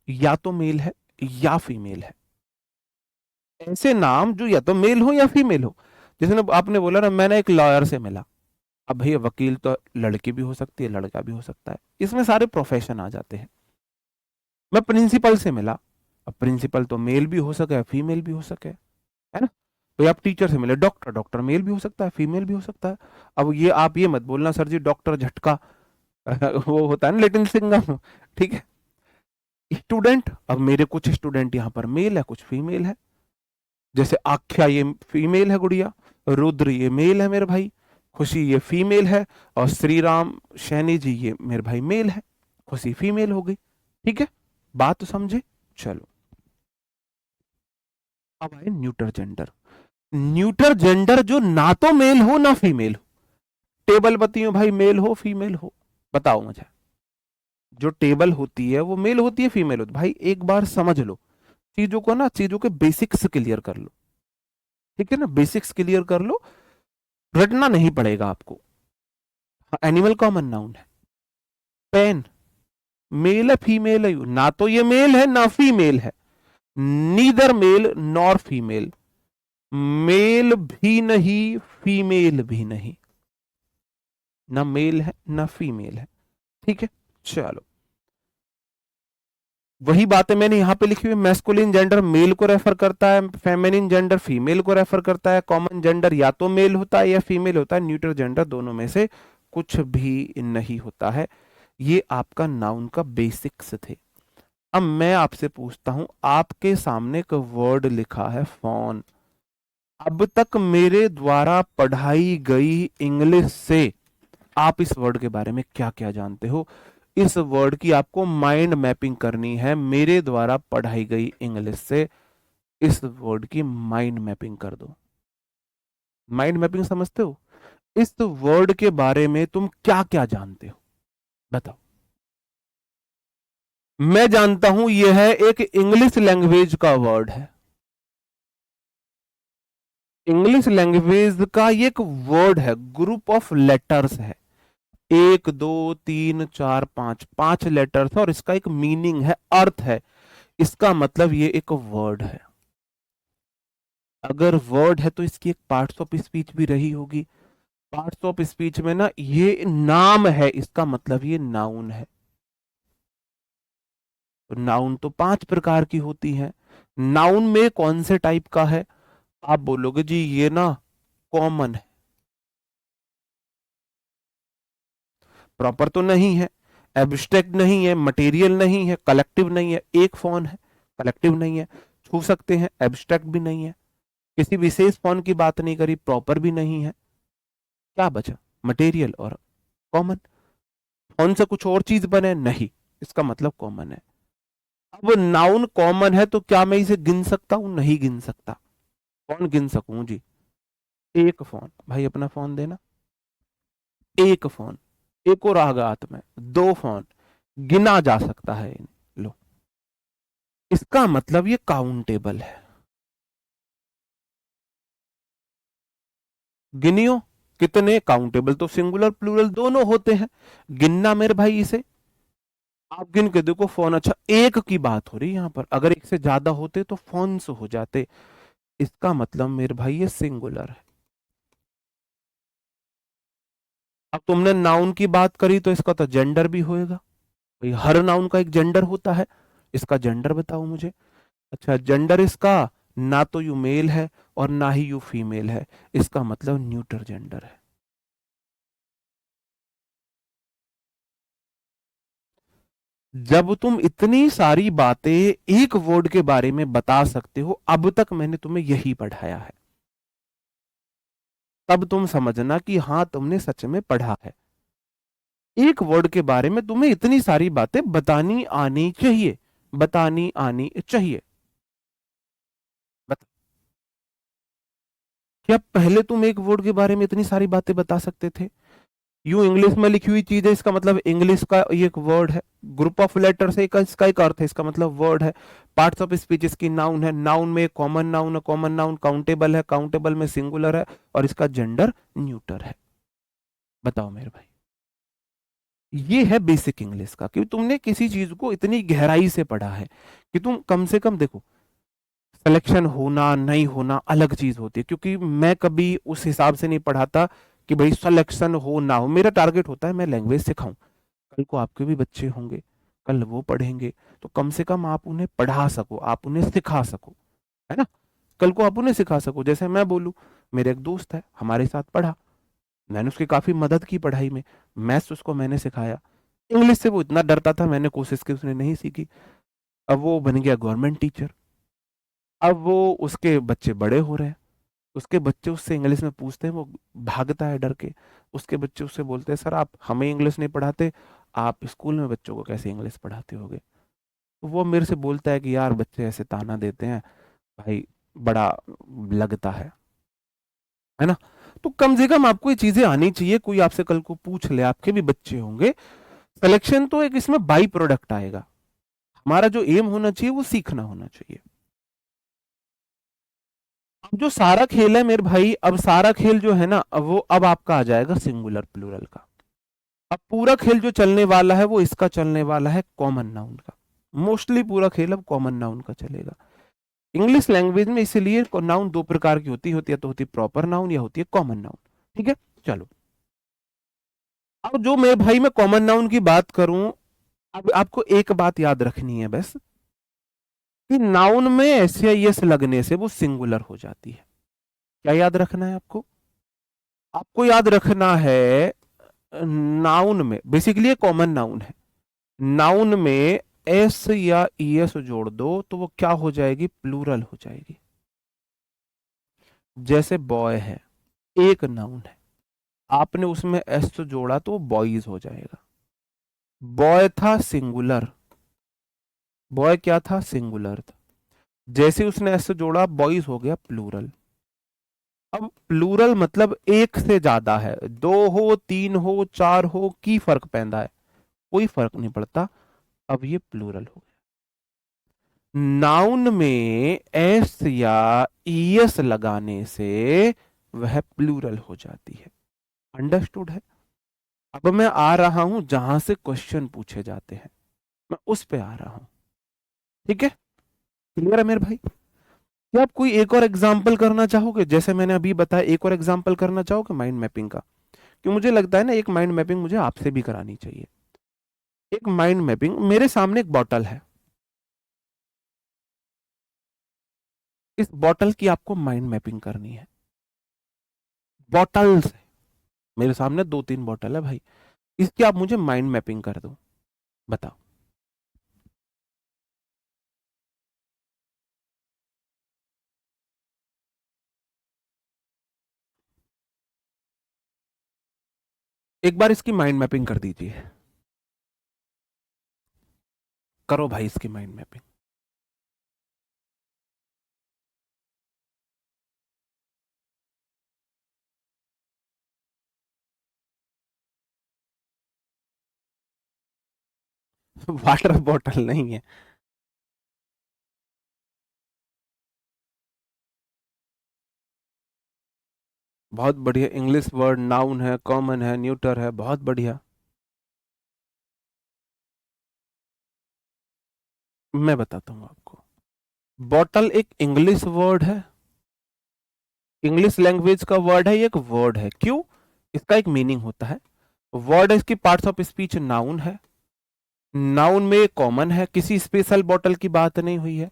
या तो मेल है या फीमेल है। ऐसे नाम जो या तो मेल हो या फीमेल हो। जैसे ना आपने बोला ना मैंने एक लॉयर से मिला, अब भैया वकील तो लड़की भी हो सकती है लड़का भी हो सकता है, इसमें सारे प्रोफेशन आ जाते हैं। मैं प्रिंसिपल से मिला, अब प्रिंसिपल तो मेल भी हो सके फीमेल भी हो सके, है ना। तो आप टीचर से मिले, डॉक्टर, डॉक्टर मेल भी हो सकता है फीमेल भी हो सकता है। अब ये आप ये मत बोलना सर जी डॉक्टर झटका वो होता है ना लिटिल सिंगम, ठीक है। स्टूडेंट, अब मेरे कुछ स्टूडेंट यहाँ पर मेल है कुछ फीमेल है। जैसे आख्या ये फीमेल है गुड़िया, रुद्र ये मेल है मेरे भाई, खुशी ये फीमेल है, और श्री राम सैनी जी ये मेरे भाई मेल है, खुशी फीमेल हो गई। ठीक है, बात तो समझे। चलो अब आए न्यूटर जेंडर। न्यूटर जेंडर जो ना तो मेल हो ना फीमेल हो। टेबल बताइयो भाई मेल हो फीमेल हो, बताओ मुझे। जो टेबल होती है वो मेल होती है फीमेल होती है? भाई एक बार समझ लो चीजों को ना, चीजों के बेसिक्स क्लियर कर लो, ठीक है ना, बेसिक्स क्लियर कर लो, रटना नहीं पड़ेगा आपको। एनिमल कॉमन नाउन है, पेन मेल है फीमेल है, ना तो ये मेल है ना फीमेल है, neither male nor female, male भी नहीं फीमेल भी नहीं, ना मेल है ना फीमेल है। ठीक है, चलो वही बातें मैंने यहां पे लिखी हुई। मैस्कुलिन जेंडर मेल को रेफर करता है, फेमिनिन जेंडर फीमेल को रेफर करता है, कॉमन जेंडर या तो मेल होता है या फीमेल होता है, न्यूट्रल जेंडर दोनों में से कुछ भी नहीं होता है। ये आपका नाउन का बेसिक्स थे। अब मैं आपसे पूछता हूं, आपके सामने एक वर्ड लिखा है फोन, अब तक मेरे द्वारा पढ़ाई गई इंग्लिश से आप इस वर्ड के बारे में क्या क्या जानते हो? इस वर्ड की आपको माइंड मैपिंग करनी है, मेरे द्वारा पढ़ाई गई इंग्लिश से इस वर्ड की माइंड मैपिंग कर दो। माइंड मैपिंग समझते हो? इस वर्ड के बारे में तुम क्या क्या जानते हो, बताओ। मैं जानता हूं यह है एक इंग्लिश लैंग्वेज का वर्ड है, इंग्लिश लैंग्वेज का ये एक वर्ड है, ग्रुप ऑफ लेटर्स है, एक दो तीन चार पांच, पांच लेटर्स है, और इसका एक मीनिंग है, अर्थ है। इसका मतलब ये एक वर्ड है। अगर वर्ड है तो इसकी एक पार्ट्स ऑफ स्पीच भी रही होगी। पार्ट्स ऑफ स्पीच में ना ये नाम है, इसका मतलब ये नाउन है। तो नाउन तो पांच प्रकार की होती है। नाउन में कौन से टाइप का है? आप बोलोगे जी ये ना कॉमन है, प्रॉपर तो नहीं है, एब्स्ट्रैक्ट नहीं है, मटेरियल नहीं है, कलेक्टिव नहीं है। एक फोन है, कलेक्टिव नहीं है, छू सकते हैं, एब्स्ट्रैक्ट भी नहीं है, किसी विशेष फोन की बात नहीं करी, प्रॉपर भी नहीं है। क्या बचा? मटेरियल और कॉमन। फोन से कुछ और चीज बने नहीं, इसका मतलब कॉमन है। अब नाउन कॉमन है तो क्या मैं इसे गिन सकता हूं? नहीं गिन सकता। कौन गिन सकूं जी? एक फोन, भाई अपना फोन देना, एक फोन, एक और आगा हाथ में, दो फोन, गिना जा सकता है। लो, इसका मतलब ये काउंटेबल है। गिनियो कितने? काउंटेबल तो सिंगुलर प्लूरल दोनों होते हैं, गिनना मेरे भाई इसे। आप गिन के देखो फोन, अच्छा एक की बात हो रही है यहां पर, अगर एक से ज्यादा होते तो फोन्स हो जाते। इसका मतलब मेरे भाई ये सिंगुलर है। अब तुमने नाउन की बात करी तो इसका तो जेंडर भी होएगा, भाई हर नाउन का एक जेंडर होता है। इसका जेंडर बताओ मुझे। अच्छा, जेंडर इसका ना तो यू मेल है और ना ही यू फीमेल है, इसका मतलब न्यूटर जेंडर है। जब तुम इतनी सारी बातें एक वर्ड के बारे में बता सकते हो, अब तक मैंने तुम्हें यही पढ़ाया है, तब तुम समझना कि हां तुमने सच में पढ़ा है। एक वर्ड के बारे में तुम्हें इतनी सारी बातें बतानी आनी चाहिए, बतानी आनी चाहिए। बता, क्या पहले तुम एक वर्ड के बारे में इतनी सारी बातें बता सकते थे? यूं इंग्लिश में लिखी हुई चीज है, इसका मतलब इंग्लिश का ये एक वर्ड है। ग्रुप ऑफ लेटर से इसका एक अर्थ है, इसका मतलब वर्ड है। पार्ट्स ऑफ स्पीच इसकी नाउन है, नाउन में कॉमन नाउन है, कॉमन नाउन काउंटेबल है, काउंटेबल में सिंगुलर है, और इसका जेंडर न्यूटर है। बताओ मेरे भाई, ये है बेसिक इंग्लिश का, कि तुमने किसी चीज को इतनी गहराई से पढ़ा है कि तुम कम से कम देखो, सिलेक्शन होना नहीं होना अलग चीज होती है, क्योंकि मैं कभी उस हिसाब से नहीं पढ़ाता कि भाई सिलेक्शन हो ना हो। मेरा टारगेट होता है मैं लैंग्वेज सिखाऊं, कल को आपके भी बच्चे होंगे, कल वो पढ़ेंगे, तो कम से कम आप उन्हें पढ़ा सको, आप उन्हें सिखा सको, है ना? कल को आप उन्हें सिखा सको। जैसे मैं बोलूं, मेरे एक दोस्त है हमारे साथ पढ़ा, मैंने उसकी काफी मदद की पढ़ाई में, मैथ्स उसको मैंने सिखाया। इंग्लिश से वो इतना डरता था, मैंने कोशिश की, उसने नहीं सीखी। अब वो बन गया गवर्नमेंट टीचर। अब वो, उसके बच्चे बड़े हो रहे हैं, उसके बच्चे उससे इंग्लिश में पूछते हैं, वो भागता है डर के। उसके बच्चे उससे बोलते हैं, सर आप हमें इंग्लिश नहीं पढ़ाते, आप स्कूल में बच्चों को कैसे इंग्लिश पढ़ाते होगे? तो वो मेरे से बोलता है कि यार बच्चे ऐसे ताना देते हैं भाई, बड़ा लगता है ना? तो कम से कम आपको ये चीजें आनी चाहिए। कोई आपसे कल को पूछ ले, आपके भी बच्चे होंगे, सिलेक्शन तो एक इसमें बाई प्रोडक्ट आएगा। हमारा जो एम होना चाहिए वो सीखना होना चाहिए। अब जो सारा खेल है मेरे भाई, अब सारा खेल जो है ना, अब वो अब आपका आ जाएगा सिंगुलर प्लूरल का। अब पूरा खेल जो चलने वाला है वो इसका चलने वाला है कॉमन नाउन का। मोस्टली पूरा खेल अब कॉमन नाउन का चलेगा इंग्लिश लैंग्वेज में। इसलिए नाउन दो प्रकार की होती है, तो होती है प्रॉपर नाउन या होती है कॉमन नाउन। ठीक है, चलो। अब जो मेरे भाई मैं कॉमन नाउन की बात करूं, अब आपको एक बात याद रखनी है बस, कि नाउन में एस या एस लगने से वो सिंगुलर हो जाती है। क्या याद रखना है आपको? आपको याद रखना है, नाउन में बेसिकली कॉमन नाउन है, नाउन में एस या ईएस जोड़ दो तो वो क्या हो जाएगी? प्लूरल हो जाएगी। जैसे बॉय है, एक नाउन है, आपने उसमें एस तो जोड़ा तो वो बॉयज हो जाएगा। बॉय था सिंगुलर, बॉय क्या था? सिंगुलर था। जैसे उसने एस जोड़ा, बॉयज हो गया प्लूरल। अब प्लूरल मतलब एक से ज्यादा है, दो हो, तीन हो, चार हो, की फर्क पैदा है? कोई फर्क नहीं पड़ता। अब ये प्लूरल हो गया। नाउन में एस या ईएस लगाने से वह प्लूरल हो जाती है। अंडरस्टूड है? अब मैं आ रहा हूं जहां से क्वेश्चन पूछे जाते हैं, मैं उस पे आ रहा हूं। ठीक है, क्लियर है मेरे भाई? क्या आप कोई एक और एग्जाम्पल करना चाहोगे? जैसे मैंने अभी बताया, एक और एग्जाम्पल करना चाहोगे माइंड मैपिंग का? कि मुझे लगता है ना, एक माइंड मैपिंग मुझे आपसे भी करानी चाहिए। एक माइंड मैपिंग, मेरे सामने एक बॉटल है, इस बॉटल की आपको माइंड मैपिंग करनी है। बॉटल्स है मेरे सामने, दो तीन बॉटल है भाई, इसकी आप मुझे माइंड मैपिंग कर दो। बताओ। एक बार इसकी माइंड मैपिंग कर दीजिए, करो भाई इसकी माइंड मैपिंग। वाटर बॉटल नहीं है। बहुत बढ़िया, इंग्लिश वर्ड, नाउन है, कॉमन है, न्यूटर है, बहुत बढ़िया। मैं बताता हूं आपको, बॉटल एक इंग्लिश वर्ड है, इंग्लिश लैंग्वेज का वर्ड है, ये एक वर्ड है। क्यों? इसका एक मीनिंग होता है। वर्ड है, इसकी पार्ट्स ऑफ स्पीच नाउन है, नाउन में कॉमन है, किसी स्पेशल बॉटल की बात नहीं हुई है।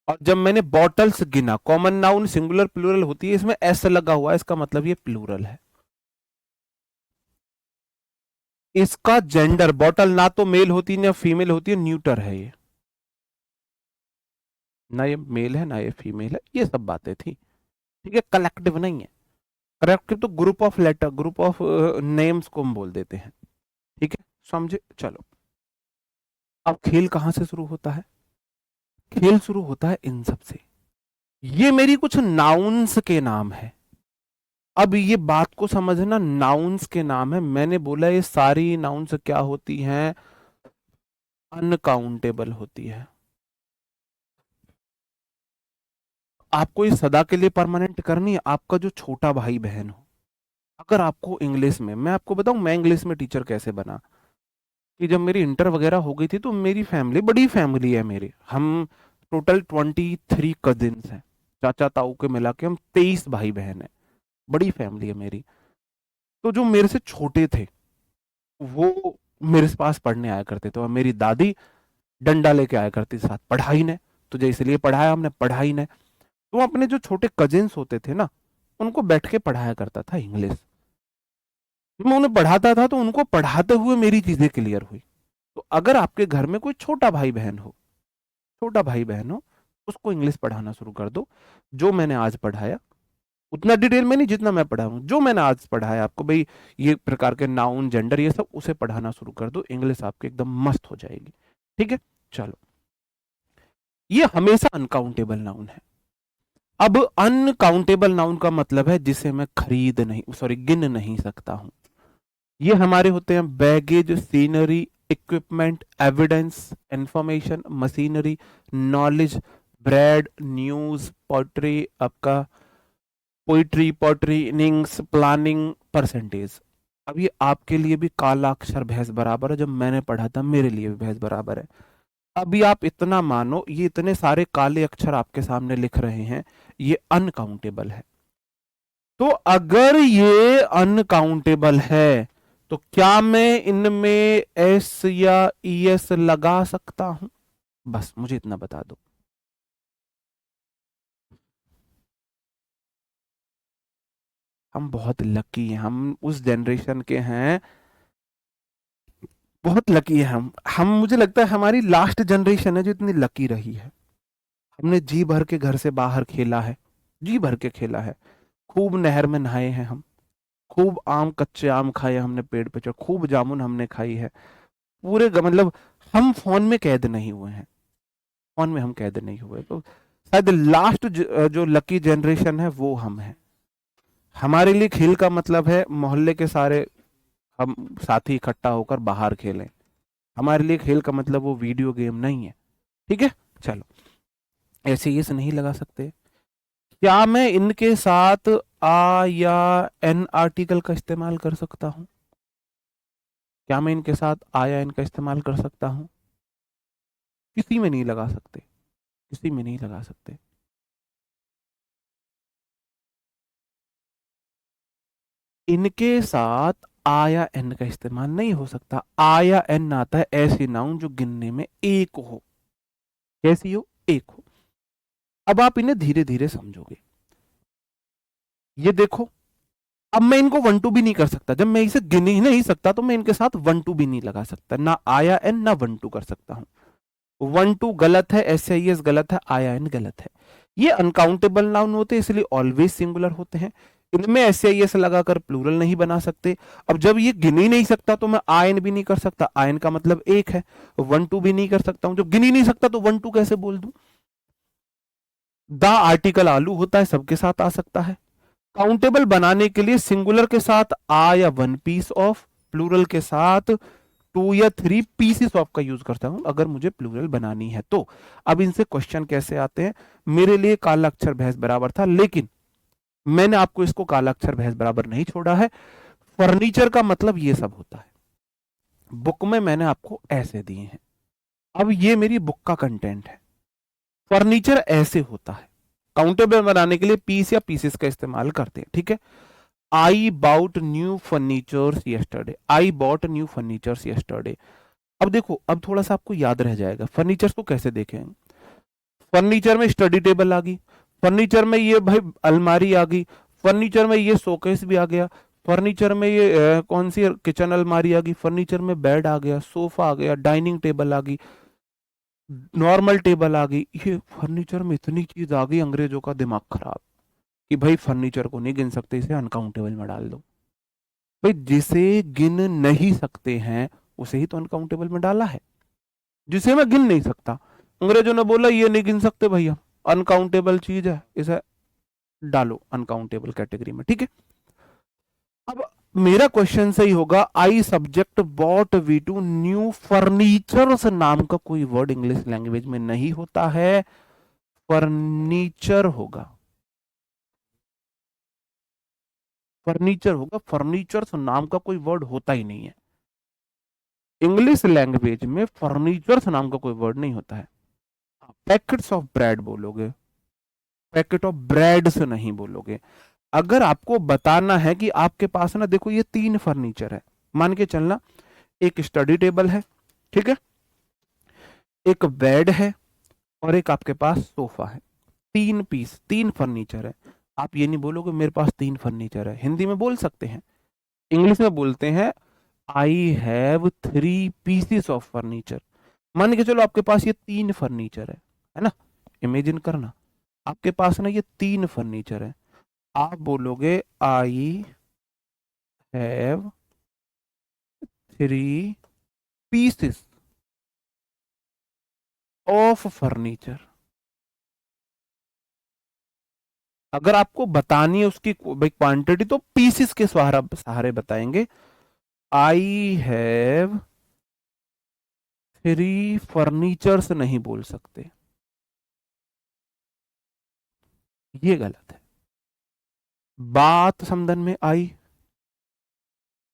और जब मैंने बॉटल्स गिना, कॉमन नाउन सिंगुलर प्लूरल होती है, इसमें एस लगा हुआ है, इसका मतलब ये प्लूरल है। इसका जेंडर, बॉटल ना तो मेल होती है ना फीमेल होती है, न्यूटर है ये, ना ये मेल है ना ये फीमेल है, ये सब बातें थी। ठीक है, कलेक्टिव नहीं है। कलेक्टिव तो group of letter, group of names को हम बोल देते हैं। ठीक है, समझे? चलो, अब खेल कहां से शुरू होता है? खेल शुरू होता है इन सब से। ये मेरी कुछ नाउन्स के नाम है। अब ये बात को समझना, नाउन्स के नाम है, मैंने बोला ये सारी नाउन्स क्या होती हैं? अनकाउंटेबल होती है। आपको ये सदा के लिए परमानेंट करनी है। आपका जो छोटा भाई बहन हो, अगर आपको इंग्लिश में, मैं आपको बताऊं मैं इंग्लिश में टीचर कैसे बना, कि जब मेरी इंटर वगैरह हो गई थी तो मेरी फैमिली, बड़ी फैमिली है मेरी, हम टोटल 23 कजिन्स हैं, चाचा ताऊ के मिला के हम 23 भाई बहन हैं, बड़ी फैमिली है मेरी। तो जो मेरे से छोटे थे वो मेरे पास पढ़ने आया करते थे, और मेरी दादी डंडा लेके आया करती साथ, पढ़ाई ने तुझे इसलिए पढ़ाया हमने, पढ़ाई ने। तो अपने जो छोटे कजिन्स होते थे ना, उनको बैठ के पढ़ाया करता था इंग्लिश। मैं उन्हें पढ़ाता था तो उनको पढ़ाते हुए मेरी चीजें क्लियर हुई। तो अगर आपके घर में कोई छोटा भाई बहन हो, छोटा भाई बहन हो, उसको इंग्लिश पढ़ाना शुरू कर दो। जो मैंने आज पढ़ाया, उतना डिटेल में नहीं जितना मैं पढ़ा हूं, जो मैंने आज पढ़ाया आपको भाई, ये प्रकार के नाउन जेंडर ये सब, उसे पढ़ाना शुरू कर दो, इंग्लिश आपकी एकदम मस्त हो जाएगी। ठीक है, चलो, ये हमेशा अनकाउंटेबल नाउन है। अब अनकाउंटेबल नाउन का मतलब है जिसे मैं खरीद नहीं, सॉरी, गिन नहीं सकता हूं। ये हमारे होते हैं baggage, scenery, equipment, evidence, information, machinery, knowledge, bread, news, poetry, आपका poetry, poetry, innings, planning, percentage. अब ये आपके लिए भी काला अक्षर भैंस बराबर है, जब मैंने पढ़ा था मेरे लिए भी भैंस बराबर है। अभी आप इतना मानो, ये इतने सारे काले अक्षर आपके सामने लिख रहे हैं, ये अनकाउंटेबल है। तो अगर ये अनकाउंटेबल है तो क्या मैं इनमें एस या ई एस लगा सकता हूं? बस मुझे इतना बता दो। हम बहुत लकी हैं, हम उस जनरेशन के हैं, बहुत लकी है हम मुझे लगता है हमारी लास्ट जनरेशन है जो इतनी लकी रही है। हमने जी भर के घर से बाहर खेला है, जी भर के खेला है, खूब नहर में नहाए हैं हम, खूब आम, कच्चे आम खाए हमने पेड़ पे चढ़, खूब जामुन हमने खाई है। पूरे मतलब हम फोन में कैद नहीं हुए हैं, फोन में हम कैद नहीं हुए। तो शायद लास्ट जो लकी जनरेशन है वो हम हैं। हमारे लिए खेल का मतलब है मोहल्ले के सारे हम साथी इकट्ठा होकर बाहर खेलें। हमारे लिए खेल का मतलब वो वीडियो गेम नहीं है। ठीक है, चलो, ऐसे ये से नहीं लगा सकते। क्या मैं इनके साथ आ या एन आर्टिकल का इस्तेमाल कर सकता हूं? क्या मैं इनके साथ आ या एन का इस्तेमाल कर सकता हूं? किसी में नहीं लगा सकते, किसी में नहीं लगा सकते। इनके साथ आ या एन का इस्तेमाल नहीं हो सकता। आ या एन आता है ऐसी नाउन जो गिनने में एक हो। कैसी हो? एक हो। अब आप इन्हें धीरे धीरे समझोगे। ये देखो, अब मैं इनको वन टू भी नहीं कर सकता, जब मैं इसे गिन ही नहीं सकता तो मैं इनके साथ वन टू भी नहीं लगा सकता, ना आया एन ना वन टू कर सकता हूं। वन टू गलत है, एस आई एस गलत है, आया एन गलत है। ये अनकाउंटेबल नाउन होते हैं इसलिए ऑलवेज सिंगुलर होते हैं। इनमें एस आई एस लगाकर प्लूरल नहीं बना सकते। अब जब ये गिन ही नहीं सकता तो मैं आयन भी नहीं कर सकता, आयन का मतलब एक है। वन टू भी नहीं कर सकता हूं, जब गिन ही नहीं सकता तो वन टू कैसे बोल दूं? द आर्टिकल आलू होता है, सबके साथ आ सकता है। काउंटेबल बनाने के लिए सिंगुलर के साथ आ या वन पीस ऑफ, प्लूरल के साथ टू या थ्री पीसेस ऑफ का यूज करता हूं अगर मुझे प्लूरल बनानी है तो। अब इनसे क्वेश्चन कैसे आते हैं? मेरे लिए काला अक्षर भैंस बराबर था, लेकिन मैंने आपको इसको काला अक्षर भैंस बराबर नहीं छोड़ा है। फर्नीचर का मतलब ये सब होता है। बुक में मैंने आपको ऐसे दिए हैं, अब ये मेरी बुक का कंटेंट है। फर्नीचर ऐसे होता है। काउंटेबल बनाने के लिए पीस या पीसेस का इस्तेमाल करते हैं। ठीक है, I bought new furnitures yesterday, I bought new furnitures yesterday. अब देखो, अब थोड़ा सा आपको याद रह जाएगा फर्नीचर को कैसे देखें। फर्नीचर में स्टडी टेबल आ गई, फर्नीचर में ये भाई अलमारी आ गई, फर्नीचर में ये शोकेस भी आ गया, फर्नीचर में ये कौन सी किचन अलमारी आ गई, फर्नीचर में बेड आ गया, सोफा आ गया, डाइनिंग टेबल आ गई, नॉर्मल टेबल आ गई। ये फर्नीचर में इतनी चीज आ गई, अंग्रेजों का दिमाग खराब कि भाई फर्नीचर को नहीं गिन सकते, इसे अनकाउंटेबल में डाल दो। भाई जिसे गिन नहीं सकते हैं उसे ही तो अनकाउंटेबल में डाला है, जिसे मैं गिन नहीं सकता अंग्रेजों ने बोला ये नहीं गिन सकते भैया, अनकाउंटेबल चीज है, इसे डालो अनकाउंटेबल कैटेगरी में, ठीक है। अब मेरा क्वेश्चन सही होगा, I subject bought V two new furnitures नाम का कोई वर्ड इंग्लिश लैंग्वेज में नहीं होता है, फर्नीचर होगा, फर्नीचर होगा, फर्नीचर्स नाम का कोई वर्ड होता ही नहीं है इंग्लिश लैंग्वेज में, फर्नीचर्स नाम का कोई वर्ड नहीं होता है। पैकेट्स ऑफ ब्रेड बोलोगे, पैकेट ऑफ ब्रेड से नहीं बोलोगे। अगर आपको बताना है कि आपके पास ना देखो ये 3 फर्नीचर है, मान के चलना, एक स्टडी टेबल है, ठीक है, एक बेड है और एक आपके पास सोफा है, 3 पीस, 3 फर्नीचर है। आप ये नहीं बोलोगे मेरे पास 3 फर्नीचर है, हिंदी में बोल सकते हैं, इंग्लिश में बोलते हैं I have 3 pieces of furniture. मान के चलो आपके पास ये 3 फर्नीचर है ना, इमेजिन करना आपके पास ना ये 3 फर्नीचर है, आप बोलोगे I have 3 pieces of furniture. अगर आपको बतानी है उसकी भाई क्वांटिटी तो पीसेस के सहारे बताएंगे, आई हैव 3 फर्नीचर्स नहीं बोल सकते, ये गलत है। बात समझन में आई,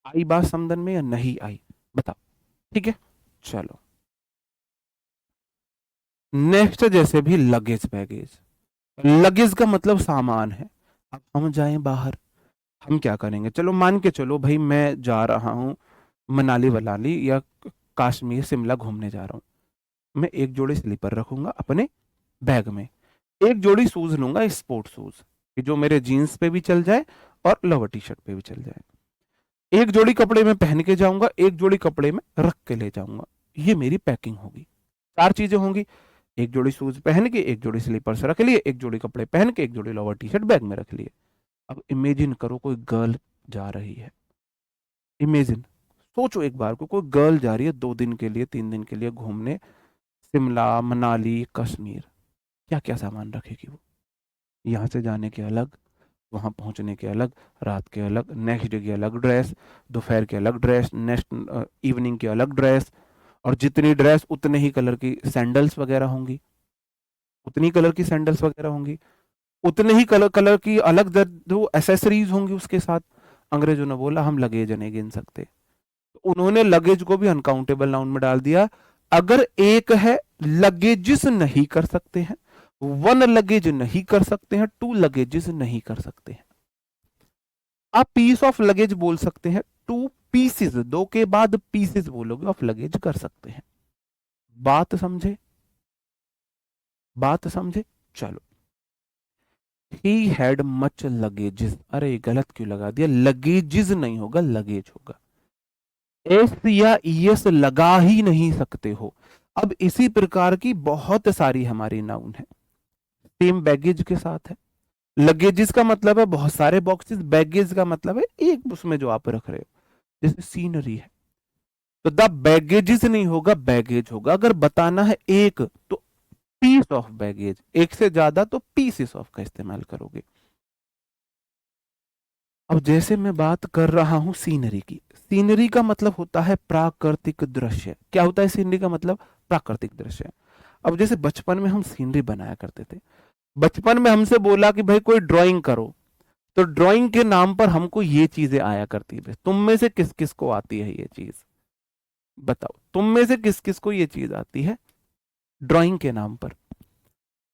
आई बात समझन में या नहीं आई, बताओ, ठीक है। चलो नेक्स्ट, जैसे भी लगेज बैगेज, लगेज का मतलब सामान है। अब हम जाएं बाहर, हम क्या करेंगे, चलो मान के चलो भाई मैं जा रहा हूँ मनाली वलाली या कश्मीर शिमला घूमने जा रहा हूँ, मैं एक जोड़ी स्लीपर रखूंगा अपने बैग में, एक जोड़ी शूज लूंगा स्पोर्ट शूज कि जो मेरे जीन्स पे भी चल जाए और लोअर टी शर्ट पे भी चल जाए, एक जोड़ी कपड़े में पहन के जाऊंगा, एक जोड़ी कपड़े में रख के ले जाऊंगा, ये मेरी पैकिंग होगी। 4 चीजें होंगी, एक जोड़ी शूज पहन के, एक जोड़ी स्लीपर्स रख लिए, एक जोड़ी कपड़े पहन के, एक जोड़ी लोअर टी शर्ट बैग में रख लिए। अब इमेजिन करो कोई गर्ल जा रही है, इमेजिन सोचो एक बार को, कोई गर्ल जा रही है 2 दिन के लिए 3 दिन के लिए घूमने शिमला मनाली कश्मीर, क्या क्या सामान रखेगी वो, यहाँ से जाने के अलग, वहाँ पहुँचने के अलग, रात के अलग, नेक्स्ट डे की अलग ड्रेस, दोपहर के अलग ड्रेस, नेक्स्ट इवनिंग की अलग ड्रेस, और जितनी ड्रेस उतने ही कलर की सैंडल्स वगैरह होंगी, उतनी कलर की सैंडल्स वगैरह होंगी, उतने ही कलर कलर की अलग जो एसेसरीज होंगी उसके साथ। अंग्रेजों ने बोला हम लगेज नहीं गिन सकते, तो उन्होंने लगेज को भी अनकाउंटेबल नाउन में डाल दिया। अगर एक है, लगेजेस नहीं कर सकते हैं, 1 लगेज नहीं कर सकते हैं, 2 लगेजेस नहीं कर सकते हैं। आप पीस ऑफ लगेज बोल सकते हैं, 2 पीसेस, 2 के बाद पीसेस बोलोगे ऑफ लगेज कर सकते हैं। बात समझे, बात समझे। चलो, ही हैड मच लगेजेस, अरे गलत क्यों लगा दिया, लगेजेस नहीं होगा लगेज होगा, एस या ईएस लगा ही नहीं सकते हो। अब इसी प्रकार की बहुत सारी हमारी नाउन है, सेम बैगेज के साथ है। लगेजेस का मतलब है बहुत सारे बॉक्सेस, बैगेज का मतलब है एक उसमें जो आप रख रहे हो, जैसे सीनरी है, तो द बैगेजेस नहीं होगा बैगेज होगा। अगर बताना है एक तो पीस ऑफ बैगेज, एक से ज्यादा तो पीसेस ऑफ का इस्तेमाल करोगे। अब जैसे मैं बात कर रहा हूं सीनरी की, सीनरी का मतलब होता है प्राकृतिक दृश्य। क्या होता है सीनरी का मतलब, प्राकृतिक दृश्य। अब जैसे बचपन में हम सीनरी बनाया करते थे, बचपन में हमसे बोला कि भाई कोई ड्राइंग करो, तो ड्राइंग के नाम पर हमको ये चीजें आया करती है। तुम में से किस किस को आती है ये चीज, बताओ, तुम में से किस किस को ये चीज आती है ड्राइंग के नाम पर।